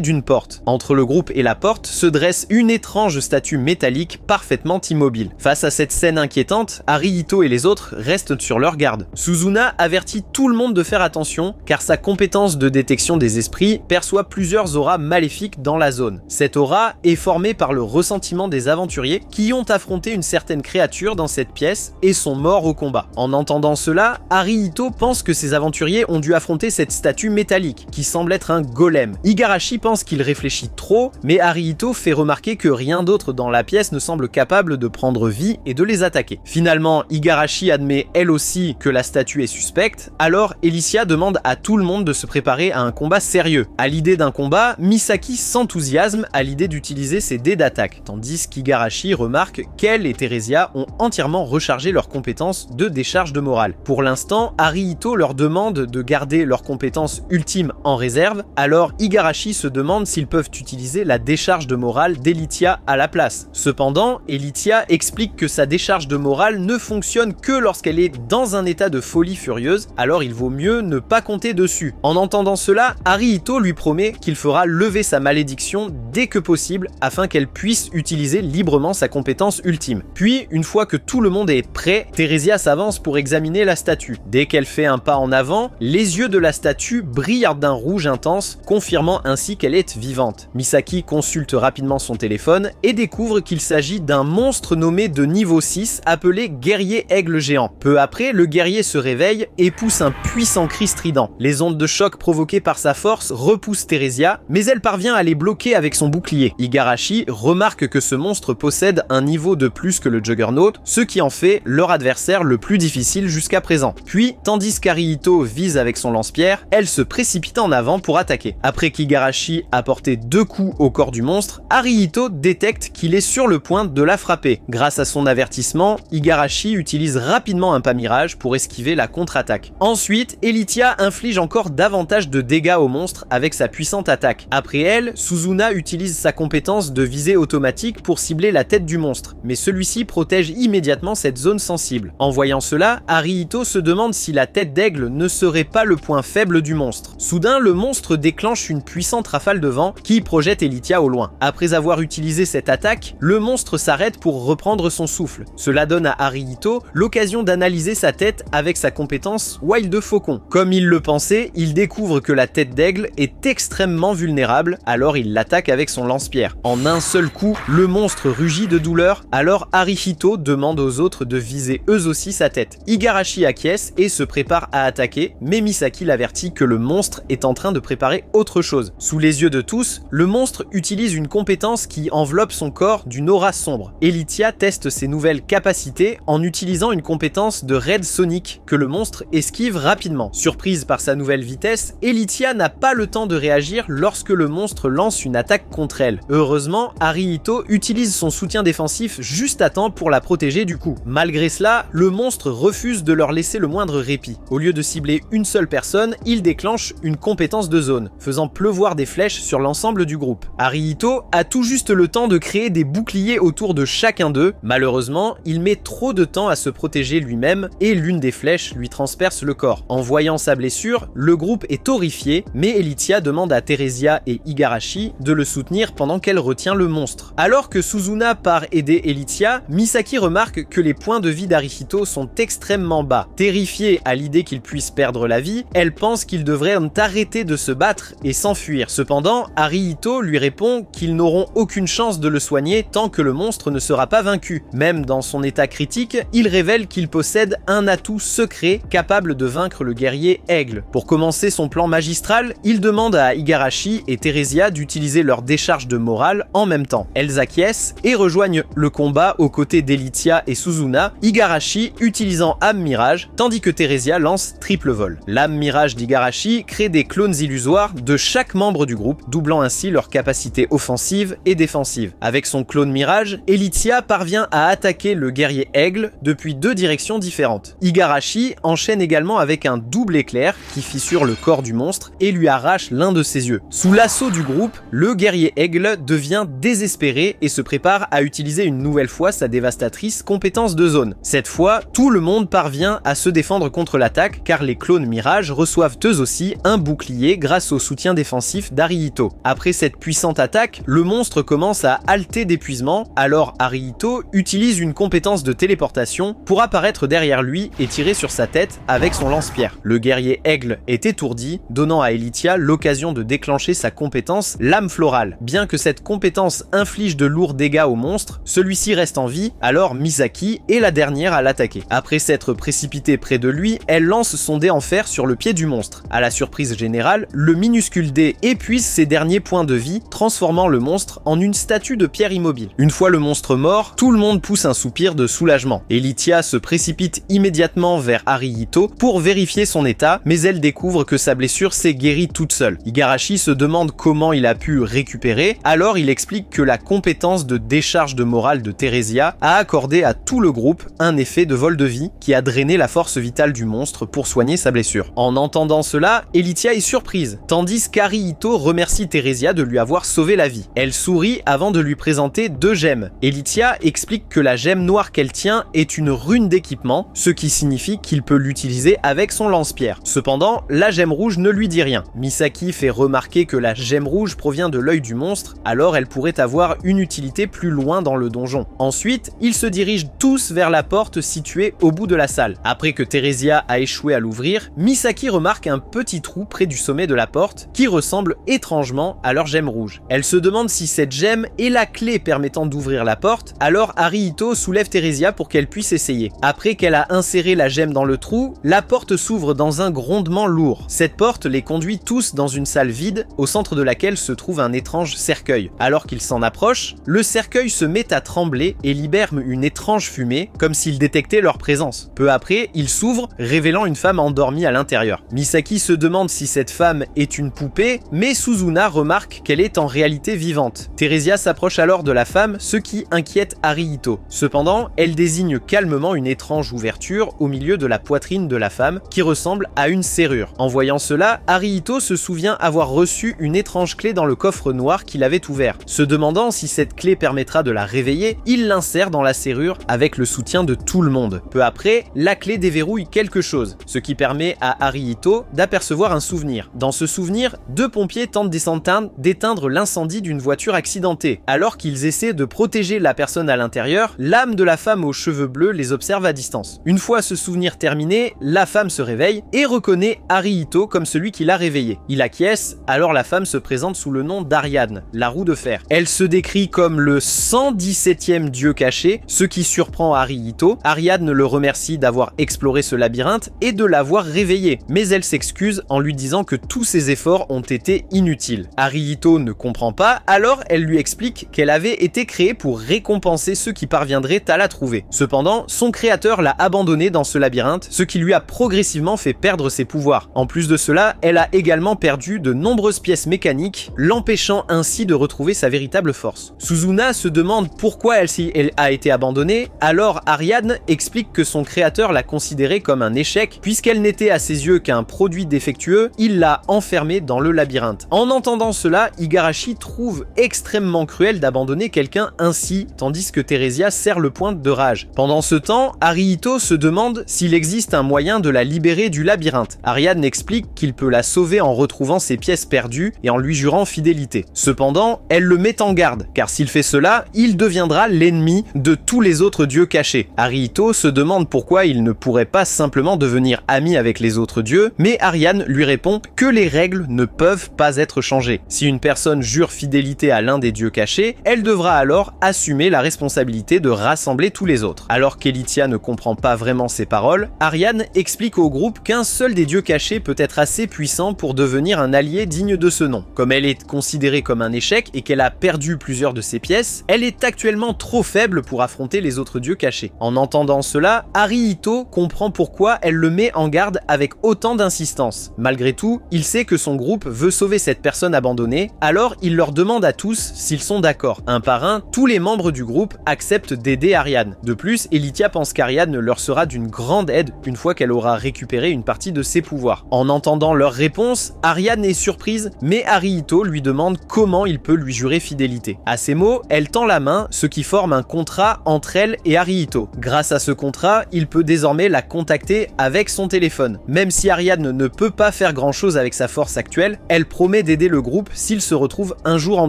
d'une porte. Entre le groupe et la porte se dresse une étrange statue métallique parfaitement immobile. Face à cette scène inquiétante, Harihito et les autres restent sur leur garde. Suzuna avertit tout le monde de faire attention car sa compétence de détection des esprits perçoit plusieurs auras maléfiques dans la zone. Cette aura est formée par le ressentiment des aventuriers qui ont affronté une certaine créature dans cette pièce et sont morts au combat. En entendant cela, Harihito pense que ces aventuriers ont dû affronter cette statue métallique qui semble être un golem. Igarashi pense qu'il réfléchit trop, mais Harihito fait remarquer que rien d'autre dans la pièce ne semble capable de prendre vie et de les attaquer. Finalement, Igarashi admet elle aussi que la statue est suspecte, alors Elicia demande à tout le monde de se préparer à un combat sérieux. À l'idée d'un combat, Misaki s'enthousiasme à l'idée d'utiliser ses dés d'attaque, tandis qu'Igarashi remarque qu'elle et Teresia ont entièrement rechargé leurs compétences de décharge de morale. Pour l'instant, Harihito leur demande de garder leurs compétences ultimes en réserve, alors Igarashi se demande s'ils peuvent utiliser la décharge de morale d'Elitia à la place. Cependant, Elitia explique que sa décharge de morale ne fonctionne que lorsqu'elle est dans un état de folie furieuse, alors il vaut mieux ne pas compter dessus. En entendant cela, Harihito lui promet qu'il fera lever sa malédiction dès que possible afin qu'elle puisse utiliser librement sa compétence ultime. Puis, une fois que tout le monde est prêt, Teresia s'avance pour examiner la statue. Dès qu'elle fait un pas en avant, les yeux de la statue brillent d'un rouge intense, confirmant ainsi qu'elle est vivante. Misaki consulte rapidement son téléphone et découvre qu'il s'agit d'un monstre nommé de niveau 6 appelé guerrier aigle géant. Peu après, le guerrier se réveille et pousse un puissant cri strident. Les ondes de choc provoquées par sa force repoussent Teresia, mais elle parvient à les bloquer avec son bouclier. Igarashi remarque que ce monstre possède un niveau de plus que le Juggernaut, ce qui en fait leur adversaire le plus difficile jusqu'à présent. Puis, tandis qu'Harihito vise avec son lance-pierre, elle se précipite en avant pour attaquer. Après qu'Igarashi a porté 2 coups au corps du monstre, Harihito détecte qu'il est sur le point de la frapper. Grâce à son avertissement, Igarashi utilise rapidement un pas mirage pour esquiver la contre-attaque. Ensuite, Elitia inflige encore davantage de dégâts au monstre avec sa puissante attaque. Après elle, Suzuna utilise sa compétence de visée automatique pour cibler la tête du monstre, mais celui-ci protège immédiatement cette zone sensible. En voyant cela, Harihito se demande si la tête d'aigle ne serait pas le point faible du monstre. Soudain, le monstre déclenche une puissante rafale de vent qui projette Elitia au loin. Après avoir utilisé cette attaque, le monstre s'arrête pour reprendre son souffle. Cela donne à Harihito l'occasion d'analyser sa tête avec sa compétence Wild Faucon. Comme il le pensait, il découvre que la tête d'aigle est extrêmement vulnérable, alors il l'attaque avec son lance-pierre. En un seul coup, le monstre rugit de douleur, alors Harihito demande aux autres de viser eux aussi sa tête. Igarashi acquiesce et se prépare à attaquer, mais Misaki l'avertit que le monstre est en train de préparer autre chose. Sous les yeux de tous, le monstre utilise une compétence qui enveloppe son corps d'une aura sombre. Elitia teste ses nouvelles capacités en utilisant une compétence de raid sonique que le monstre esquive rapidement. Surprise par sa nouvelle vitesse, Elitia n'a pas le temps de réagir lorsque le monstre lance une attaque contre elle. Heureusement, Harihito utilise son soutien défensif juste à temps pour la protéger du coup. Malgré cela, le monstre refuse de leur laisser le moindre répit. Au lieu de cibler une seule personne, il déclenche une compétence de zone, faisant pleuvoir des flèches sur l'ensemble du groupe. Harihito a tout juste le temps de créer des boucliers autour de chacun d'eux. Malheureusement, il met trop de temps à se protéger lui-même et l'une des flèches lui transperce le corps. En voyant sa blessure, le groupe est horrifié, mais Elitia demande à Teresia et Igarashi de le soutenir pendant qu'elle retient le monstre. Alors que Suzuna part aider Elitia, Misaki remarque que les points de vie d'Harihito sont extrêmement bas. Terrifiée à l'idée qu'il puisse perdre la vie, elle pense qu'il devrait arrêter de se battre et s'enfuir. Cependant, Harihito lui répond qu'ils n'auront aucune chance de le soigner tant que le monstre ne sera pas vaincu. Même dans son état critique, il révèle qu'il possède un atout secret capable de vaincre le guerrier aigle. Pour commencer son plan magistral, il demande à Igarashi et Teresia d'utiliser leur décharge de morale en même temps. Elles acquiescent et rejoignent le combat aux côtés d'Elitia et Suzuna, Igarashi utilisant âme mirage, tandis que Teresia lance triple vol. L'âme mirage d'Igarashi crée des clones illusoires de chaque membre du groupe, doublant ainsi leurs capacités offensives et défensives. Avec son clone mirage, Elitia parvient à attaquer le guerrier aigle depuis 2 directions différentes. Igarashi enchaîne également avec un double éclair qui fissure le corps du monstre et lui arrache l'un de ses yeux. Sous l'assaut du groupe, le guerrier aigle devient désespéré et se prépare à utiliser une nouvelle fois sa dévastatrice compétence de zone. Cette fois, tout le monde parvient à se défendre contre l'attaque car les clones Mirage reçoivent eux aussi un bouclier grâce au soutien défensif d'Arihito. Après cette puissante attaque, le monstre commence à halter d'épuisement, alors Arihito utilise une compétence de téléportation pour apparaître derrière lui et tirer sur sa tête avec son lance-pierre. Le guerrier Aigle est étourdi, donnant à Elitia l'occasion de déclencher sa compétence Lame Florale. Bien que cette compétence inflige de lourds dégâts au monstre, celui-ci reste en vie, alors Misaki est la dernière à l'attaquer. Après s'être précipitée près de lui, elle lance son dé en fer sur le pied du monstre. À la surprise générale, le minuscule dé épuise ses derniers points de vie, transformant le monstre en une statue de pierre immobile. Une fois le monstre mort, tout le monde pousse un soupir de soulagement. Elitia se précipite immédiatement vers Arihito pour vérifier son état, mais elle découvre que sa blessure s'est guérie toute seule. Igarashi se demande comment il a pu récupérer, alors il explique que la compétence de décharge de morale de Theresia a accordé à tout le groupe un effet de vol de vie qui a drainé la force vitale du monstre pour soigner sa blessure. En entendant cela, Elitia est surprise, tandis qu'Arihito remercie Theresia de lui avoir sauvé la vie. Elle sourit avant de lui présenter 2 gemmes. Elitia explique que la gemme noire qu'elle tient est une rune d'équipement, ce qui signifie qu'il peut l'utiliser avec son lance-pierre. Cependant, la gemme rouge ne lui dit rien. Misaki fait remarquer que la gemme rouge provient de l'œil du monstre, alors elle pourrait avoir une utilité plus loin dans le donjon. Ensuite, ils se dirigent tous vers la porte située au bout de la salle. Après que Theresia a échoué à l'ouvrir, Misaki remarque un petit trou près du sommet de la porte qui ressemble étrangement à leur gemme rouge. Elle se demande si cette gemme est la clé permettant d'ouvrir la porte, alors Arihito soulève Theresia pour qu'elle puisse essayer. Après qu'elle a inséré la gemme dans le trou, la porte s'ouvre dans un grondement lourd. Cette porte les conduit tous dans une salle vide, au centre de laquelle se trouve un étrange cercueil. Alors qu'ils s'en approchent, le cercueil se met à trembler et libère une étrange fumée, comme s'il détectait leur présence. Peu après, il s'ouvre, révélant une femme endormie à l'intérieur. Misaki se demande si cette femme est une poupée, mais Suzuna remarque qu'elle est en réalité vivante. Theresia s'approche alors de la femme, ce qui inquiète Arihito. Cependant, elle désigne calmement une étrange ouverture au milieu de la poitrine de la femme, qui ressemble à une serrure. En voyant cela, Arihito se souvient avoir reçu une étrange clé dans le coffre noir qu'il avait ouvert. Se demandant si cette clé permettra de la réveiller, il l'insère dans la serrure avec le soutien de tout le monde. Peu après, la clé déverrouille quelque chose, ce qui permet à Arihito d'apercevoir un souvenir. Dans ce souvenir, 2 pompiers tentent d'éteindre l'incendie d'une voiture accidentée. Alors qu'ils essaient de protéger la personne à l'intérieur, l'âme de la femme aux cheveux bleus les observe à distance. Une fois ce souvenir terminé, la femme se réveille et reconnaît Arihito comme celui qui l'a réveillé. Il acquiesce, alors la femme se présente sous le nom d'Ariadne, la roue de fer. Elle se décrit comme le 117e dieu caché, ce qui surprend Arihito. Ariadne le remercie d'avoir exploré ce labyrinthe et de l'avoir réveillé, mais elle s'excuse en lui disant que tous ses efforts ont été inutiles. Arihito ne comprend pas, alors elle lui explique qu'elle avait été créée pour récompenser ceux qui parviendraient à la trouver. Cependant, son créateur l'a abandonnée dans ce labyrinthe, ce qui lui a progressivement fait perdre ses pouvoirs. En plus de cela, elle a également perdu de nombreuses pièces mécaniques, l'empêchant ainsi de retrouver sa véritable force. Suzuna se demande pourquoi elle a été abandonnée, alors Ariadne explique que son créateur l'a considérée comme un échec, puisqu'elle n'était à ses yeux qu'un produit défectueux, il l'a enfermée dans le labyrinthe. En entendant cela, Igarashi trouve extrêmement cruel d'abandonner quelqu'un ainsi, tandis que Theresia serre le poing de rage. Pendant ce temps, Arihito se demande s'il existe un moyen de la libérer du labyrinthe. Ariadne explique qu'il peut la sauver en retrouvant ses pièces perdues et en lui jurant fidélité. Cependant, elle le met en garde, car s'il fait cela, il deviendra l'ennemi de tous les autres dieux cachés. Arihito se demande pourquoi il ne pourrait pas simplement devenir ami avec les autres dieux, mais Ariadne lui répond que les règles ne peuvent pas être changées. Si une personne jure fidélité à l'un des dieux cachés, elle devra alors assumer la responsabilité de rassembler tous les autres. Alors qu'Elitia ne comprend pas vraiment ces paroles, Ariadne explique au groupe qu'un seul des dieux cachés peut être assez puissant pour devenir un allié digne de ce nom. Comme elle est considérée comme un échec et qu'elle a perdu plusieurs de ses pièces, elle est actuellement trop faible pour affronter les autres dieux cachés. En entendant cela, Arihito comprend pourquoi elle le met en garde avec autant d'insistance. Malgré tout, il sait que son groupe veut sauver cette personne abandonnée, alors il leur demande à tous s'ils sont d'accord. Un par un, tous les membres du groupe acceptent d'aider Ariadne. De plus, Elitia pense qu'Ariadne leur sera d'une grande aide une fois qu'elle aura récupéré une partie de ses pouvoirs. En entendant leur réponse, Ariadne est surprise, mais Arihito lui demande comment il peut lui jurer fidélité. fidélité. À ces mots, elle tend la main, ce qui forme un contrat entre elle et Haruhito. Grâce à ce contrat, il peut désormais la contacter avec son téléphone. Même si Ariadne ne peut pas faire grand chose avec sa force actuelle, elle promet d'aider le groupe s'il se retrouve un jour en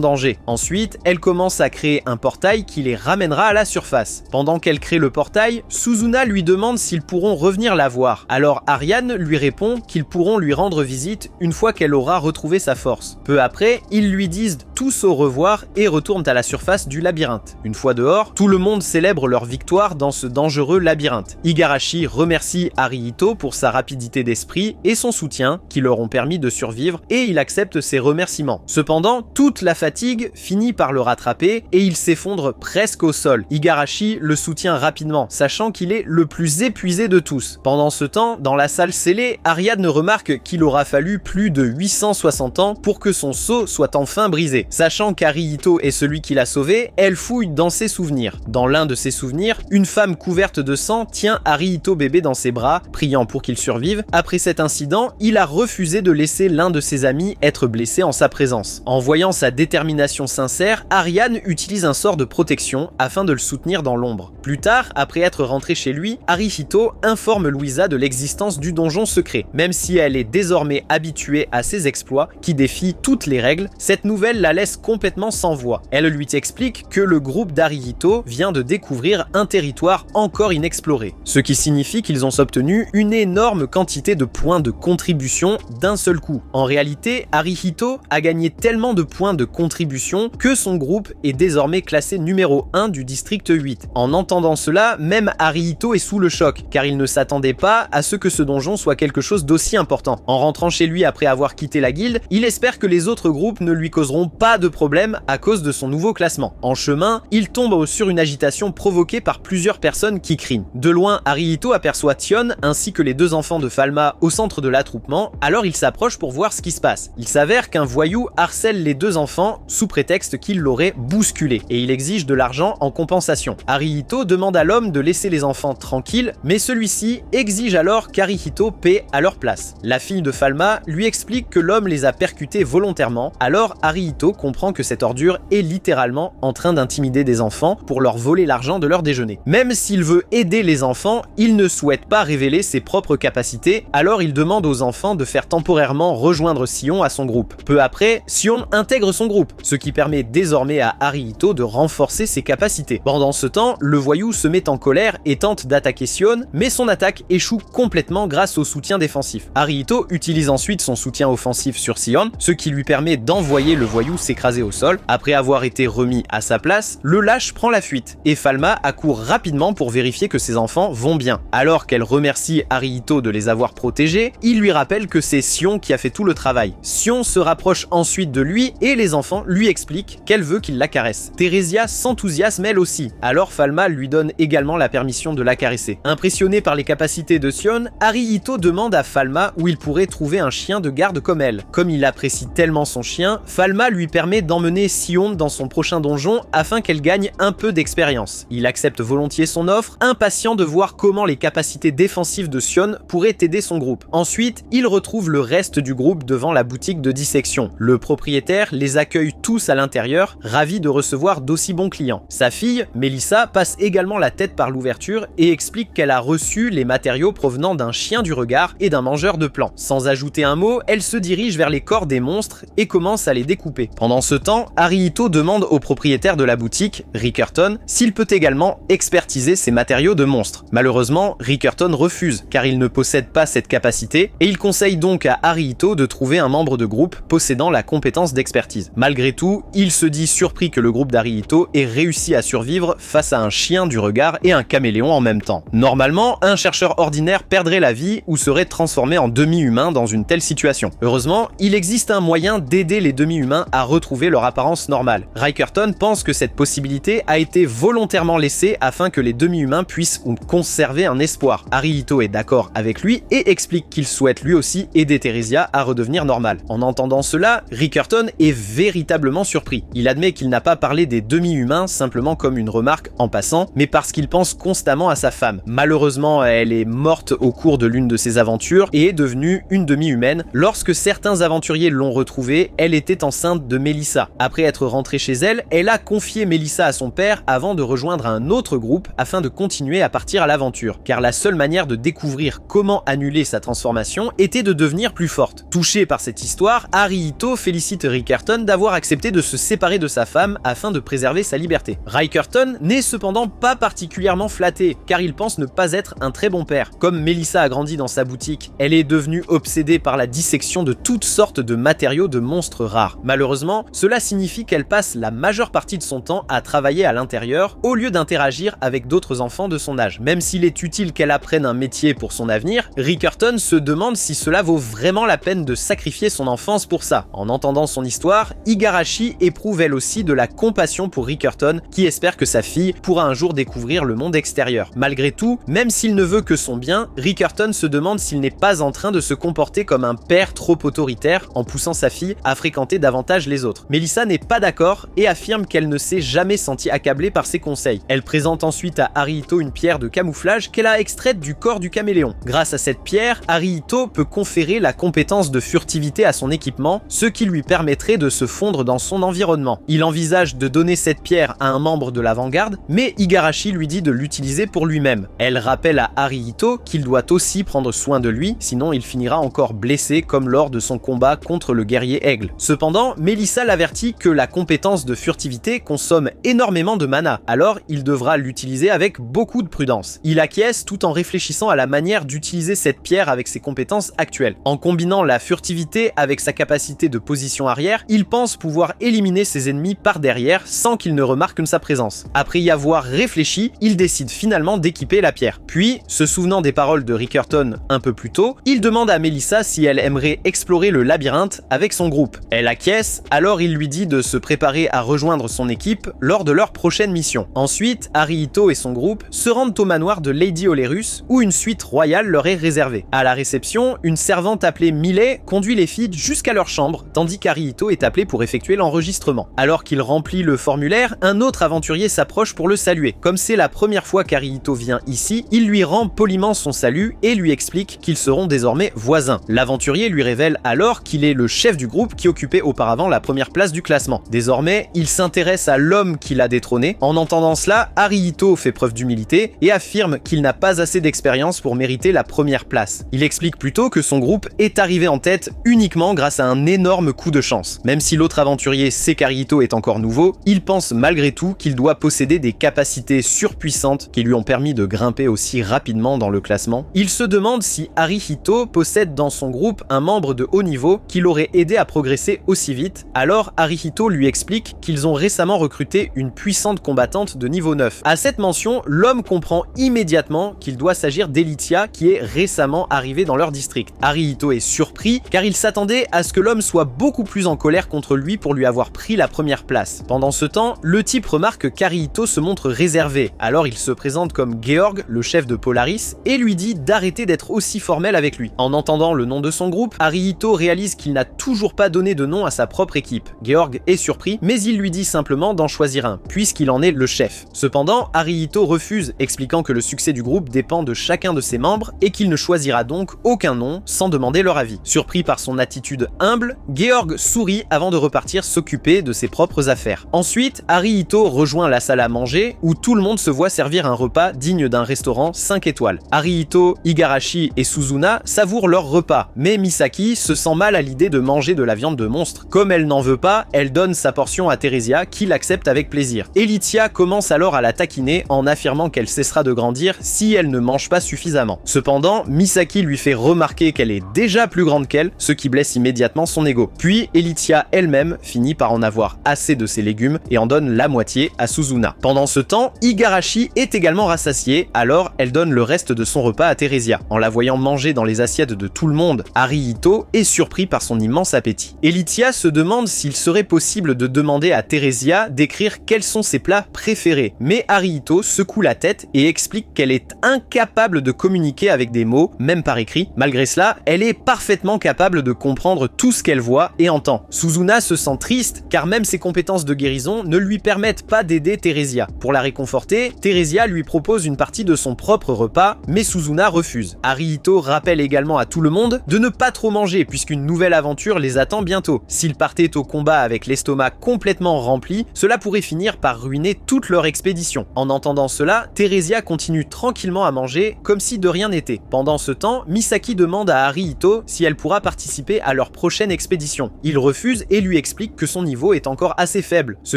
danger. Ensuite, elle commence à créer un portail qui les ramènera à la surface. Pendant qu'elle crée le portail, Suzuna lui demande s'ils pourront revenir la voir. Alors Ariadne lui répond qu'ils pourront lui rendre visite une fois qu'elle aura retrouvé sa force. Peu après, ils lui disent tous au revoir et retournent à la surface du labyrinthe. Une fois dehors, tout le monde célèbre leur victoire dans ce dangereux labyrinthe. Igarashi remercie Haruhito pour sa rapidité d'esprit et son soutien qui leur ont permis de survivre et il accepte ses remerciements. Cependant, toute la fatigue finit par le rattraper et il s'effondre presque au sol. Igarashi le soutient rapidement, sachant qu'il est le plus épuisé de tous. Pendant ce temps, dans la salle scellée, Ariadne remarque qu'il aura fallu plus de 860 ans pour que son sceau soit enfin brisé. Sachant qu'Haruhito est celui qui l'a sauvé, elle fouille dans ses souvenirs. Dans l'un de ses souvenirs, une femme couverte de sang tient Haruhito bébé dans ses bras, priant pour qu'il survive. Après cet incident, il a refusé de laisser l'un de ses amis être blessé en sa présence. En voyant sa détermination sincère, Ariadne utilise un sort de protection afin de le soutenir dans l'ombre. Plus tard, après être rentré chez lui, Haruhito informe Louisa de l'existence du donjon secret. Même si elle est désormais habituée à ses exploits qui défient toutes les règles, cette nouvelle la laisse complètement sans voix. Elle lui explique que le groupe d'Haruhito vient de découvrir un territoire encore inexploré, ce qui signifie qu'ils ont obtenu une énorme quantité de points de contribution d'un seul coup. En réalité, Haruhito a gagné tellement de points de contribution que son groupe est désormais classé numéro 1 du district 8. En entendant cela, même Haruhito est sous le choc, car il ne s'attendait pas à ce que ce donjon soit quelque chose d'aussi important. En rentrant chez lui après avoir quitté la guilde, il espère que les autres groupes ne lui causeront pas de problème à cause de son nouveau classement. En chemin, il tombe sur une agitation provoquée par plusieurs personnes qui crient. De loin, Haruhito aperçoit Tion ainsi que les deux enfants de Falma au centre de l'attroupement, alors il s'approche pour voir ce qui se passe. Il s'avère qu'un voyou harcèle les deux enfants sous prétexte qu'il l'aurait bousculé et il exige de l'argent en compensation. Haruhito demande à l'homme de laisser les enfants tranquilles, mais celui-ci exige alors qu'Haruhito paie à leur place. La fille de Falma lui explique que l'homme les a percutés volontairement, alors Haruhito comprend que cette ordure est littéralement en train d'intimider des enfants pour leur voler l'argent de leur déjeuner. Même s'il veut aider les enfants, il ne souhaite pas révéler ses propres capacités, alors il demande aux enfants de faire temporairement rejoindre Sion à son groupe. Peu après, Sion intègre son groupe, ce qui permet désormais à Haruhito de renforcer ses capacités. Pendant ce temps, le voyou se met en colère et tente d'attaquer Sion, mais son attaque échoue complètement grâce au soutien défensif. Haruhito utilise ensuite son soutien offensif sur Sion, ce qui lui permet d'envoyer le voyou s'écraser au sol. Après avoir été remis à sa place, le lâche prend la fuite et Falma accourt rapidement pour vérifier que ses enfants vont bien. Alors qu'elle remercie Haruhito de les avoir protégés, il lui rappelle que c'est Sion qui a fait tout le travail. Sion se rapproche ensuite de lui et les enfants lui expliquent qu'elle veut qu'il la caresse. Theresia s'enthousiasme elle aussi, alors Falma lui donne également la permission de la caresser. Impressionné par les capacités de Sion, Haruhito demande à Falma où il pourrait trouver un chien de garde comme elle. Comme il apprécie tellement son chien, Falma lui permet d'emmener Sion dans son prochain donjon afin qu'elle gagne un peu d'expérience. Il accepte volontiers son offre, impatient de voir comment les capacités défensives de Sion pourraient aider son groupe. Ensuite, il retrouve le reste du groupe devant la boutique de dissection. Le propriétaire les accueille tous à l'intérieur, ravi de recevoir d'aussi bons clients. Sa fille, Melissa, passe également la tête par l'ouverture et explique qu'elle a reçu les matériaux provenant d'un chien du regard et d'un mangeur de plants. Sans ajouter un mot, elle se dirige vers les corps des monstres et commence à les découper. Pendant ce temps, Haruhito demande au propriétaire de la boutique, Rickerton, s'il peut également expertiser ces matériaux de monstres. Malheureusement, Rickerton refuse car il ne possède pas cette capacité et il conseille donc à Haruhito de trouver un membre de groupe possédant la compétence d'expertise. Malgré tout, il se dit surpris que le groupe d'Haruhito ait réussi à survivre face à un chien du regard et un caméléon en même temps. Normalement, un chercheur ordinaire perdrait la vie ou serait transformé en demi-humain dans une telle situation. Heureusement, il existe un moyen d'aider les demi-humains à retrouver leur apparence normale. Rickerton pense que cette possibilité a été volontairement laissée afin que les demi-humains puissent conserver un espoir. Haruhito est d'accord avec lui et explique qu'il souhaite lui aussi aider Theresia à redevenir normale. En entendant cela, Rickerton est véritablement surpris. Il admet qu'il n'a pas parlé des demi-humains simplement comme une remarque en passant, mais parce qu'il pense constamment à sa femme. Malheureusement, elle est morte au cours de l'une de ses aventures et est devenue une demi-humaine. Lorsque certains aventuriers l'ont retrouvée, elle était enceinte de Melissa. Après Après être rentrée chez elle, elle a confié Melissa à son père avant de rejoindre un autre groupe afin de continuer à partir à l'aventure, car la seule manière de découvrir comment annuler sa transformation était de devenir plus forte. Touché par cette histoire, Harihito félicite Rickerton d'avoir accepté de se séparer de sa femme afin de préserver sa liberté. Rickerton n'est cependant pas particulièrement flatté, car il pense ne pas être un très bon père. Comme Melissa a grandi dans sa boutique, elle est devenue obsédée par la dissection de toutes sortes de matériaux de monstres rares. Malheureusement, cela signifie qu'elle passe la majeure partie de son temps à travailler à l'intérieur au lieu d'interagir avec d'autres enfants de son âge. Même s'il est utile qu'elle apprenne un métier pour son avenir, Rickerton se demande si cela vaut vraiment la peine de sacrifier son enfance pour ça. En entendant son histoire, Igarashi éprouve elle aussi de la compassion pour Rickerton, qui espère que sa fille pourra un jour découvrir le monde extérieur. Malgré tout, même s'il ne veut que son bien, Rickerton se demande s'il n'est pas en train de se comporter comme un père trop autoritaire en poussant sa fille à fréquenter davantage les autres. Melissa n'est pas d'accord et affirme qu'elle ne s'est jamais sentie accablée par ses conseils. Elle présente ensuite à Harihito une pierre de camouflage qu'elle a extraite du corps du caméléon. Grâce à cette pierre, Harihito peut conférer la compétence de furtivité à son équipement, ce qui lui permettrait de se fondre dans son environnement. Il envisage de donner cette pierre à un membre de l'avant-garde, mais Igarashi lui dit de l'utiliser pour lui-même. Elle rappelle à Harihito qu'il doit aussi prendre soin de lui, sinon il finira encore blessé comme lors de son combat contre le guerrier aigle. Cependant, Melissa l'avertit que la compétence de furtivité consomme énormément de mana, alors il devra l'utiliser avec beaucoup de prudence. Il acquiesce tout en réfléchissant à la manière d'utiliser cette pierre avec ses compétences actuelles. En combinant la furtivité avec sa capacité de position arrière, il pense pouvoir éliminer ses ennemis par derrière sans qu'ils ne remarquent sa présence. Après y avoir réfléchi, il décide finalement d'équiper la pierre. Puis, se souvenant des paroles de Rickerton un peu plus tôt, il demande à Melissa si elle aimerait explorer le labyrinthe avec son groupe. Elle acquiesce, alors il lui dit de se préparer à rejoindre son équipe lors de leur prochaine mission. Ensuite, Harihito et son groupe se rendent au manoir de Lady Olerus où une suite royale leur est réservée. À la réception, une servante appelée Millet conduit les filles jusqu'à leur chambre, tandis qu'Harihito est appelé pour effectuer l'enregistrement. Alors qu'il remplit le formulaire, un autre aventurier s'approche pour le saluer. Comme c'est la première fois qu'Harihito vient ici, il lui rend poliment son salut et lui explique qu'ils seront désormais voisins. L'aventurier lui révèle alors qu'il est le chef du groupe qui occupait auparavant la première place du classement. Désormais, il s'intéresse à l'homme qui l'a détrôné. En entendant cela, Harihito fait preuve d'humilité et affirme qu'il n'a pas assez d'expérience pour mériter la première place. Il explique plutôt que son groupe est arrivé en tête uniquement grâce à un énorme coup de chance. Même si l'autre aventurier sait qu'Harihito est encore nouveau, il pense malgré tout qu'il doit posséder des capacités surpuissantes qui lui ont permis de grimper aussi rapidement dans le classement. Il se demande si Harihito possède dans son groupe un membre de haut niveau qui l'aurait aidé à progresser aussi vite. Alors Harihito lui explique qu'ils ont récemment recruté une puissante combattante de niveau 9. À cette mention, l'homme comprend immédiatement qu'il doit s'agir d'Elytia qui est récemment arrivée dans leur district. Harihito est surpris car il s'attendait à ce que l'homme soit beaucoup plus en colère contre lui pour lui avoir pris la première place. Pendant ce temps, le type remarque qu'Harihito se montre réservé, alors il se présente comme Georg, le chef de Polaris, et lui dit d'arrêter d'être aussi formel avec lui. En entendant le nom de son groupe, Harihito réalise qu'il n'a toujours pas donné de nom à sa propre équipe. Georg est surpris, mais il lui dit simplement d'en choisir un, puisqu'il en est le chef. Cependant, Harihito refuse, expliquant que le succès du groupe dépend de chacun de ses membres et qu'il ne choisira donc aucun nom sans demander leur avis. Surpris par son attitude humble, Georg sourit avant de repartir s'occuper de ses propres affaires. Ensuite, Harihito rejoint la salle à manger où tout le monde se voit servir un repas digne d'un restaurant 5 étoiles. Harihito, Igarashi et Suzuna savourent leur repas, mais Misaki se sent mal à l'idée de manger de la viande de monstre. Comme elle n'en veut pas, elle donne sa portion à Theresia qui l'accepte avec plaisir. Elytia commence alors à la taquiner en affirmant qu'elle cessera de grandir si elle ne mange pas suffisamment. Cependant, Misaki lui fait remarquer qu'elle est déjà plus grande qu'elle, ce qui blesse immédiatement son ego. Puis Elytia elle-même finit par en avoir assez de ses légumes et en donne la moitié à Suzuna. Pendant ce temps, Igarashi est également rassasiée, alors elle donne le reste de son repas à Theresia. En la voyant manger dans les assiettes de tout le monde, Harihito est surpris par son immense appétit. Elytia se demande s'il serait possible de demander à Theresia d'écrire quels sont ses plats préférés, mais Harihito secoue la tête et explique qu'elle est incapable de communiquer avec des mots, même par écrit. Malgré cela, elle est parfaitement capable de comprendre tout ce qu'elle voit et entend. Suzuna se sent triste car même ses compétences de guérison ne lui permettent pas d'aider Theresia. Pour la réconforter, Theresia lui propose une partie de son propre repas, mais Suzuna refuse. Harihito rappelle également à tout le monde de ne pas trop manger puisqu'une nouvelle aventure les attend bientôt. S'ils partaient au combat avec l'estomac complètement rempli, cela pourrait finir par ruiner toute leur expédition. En entendant cela, Theresia continue tranquillement à manger comme si de rien n'était. Pendant ce temps, Misaki demande à Haruhito si elle pourra participer à leur prochaine expédition. Il refuse et lui explique que son niveau est encore assez faible, ce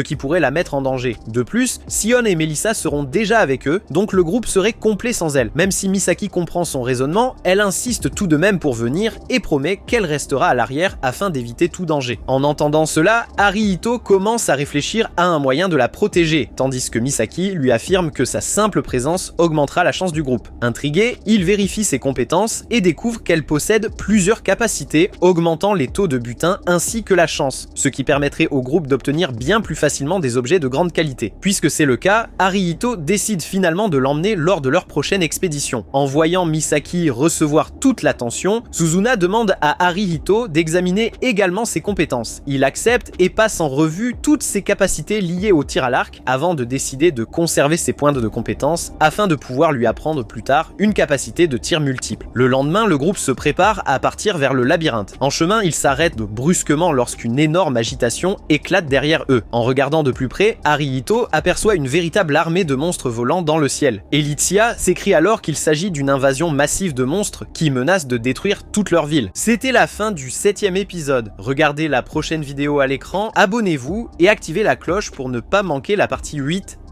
qui pourrait la mettre en danger. De plus, Sion et Melissa seront déjà avec eux, donc le groupe serait complet sans elle. Même si Misaki comprend son raisonnement, elle insiste tout de même pour venir et promet qu'elle restera à l'arrière afin d'éviter tout danger. En entendant cela, Haruhito commence à réfléchir à un moyen de la protéger, tandis que Misaki lui affirme que sa simple présence augmentera la chance du groupe. Intrigué, il vérifie ses compétences et découvre qu'elle possède plusieurs capacités, augmentant les taux de butin ainsi que la chance, ce qui permettrait au groupe d'obtenir bien plus facilement des objets de grande qualité. Puisque c'est le cas, Haruhito décide finalement de l'emmener lors de leur prochaine expédition. En voyant Misaki recevoir toute l'attention, Suzuna demande à Haruhito d'examiner également ses compétences. Il accepte et passe en revue toutes ses capacités liées au tir à l'arc avant de décider de conserver ses points de compétences afin de pouvoir lui apprendre plus tard une capacité de tir multiple. Le lendemain, le groupe se prépare à partir vers le labyrinthe. En chemin, ils s'arrêtent brusquement lorsqu'une énorme agitation éclate derrière eux. En regardant de plus près, Haruhito aperçoit une véritable armée de monstres volants dans le ciel. Elitsia s'écrie alors qu'il s'agit d'une invasion massive de monstres qui menacent de détruire toute leur ville. C'était la fin du 7e épisode. Regardez la prochaine vidéo à l'écran, abonnez-vous et activez la cloche pour ne pas manquer la partie 8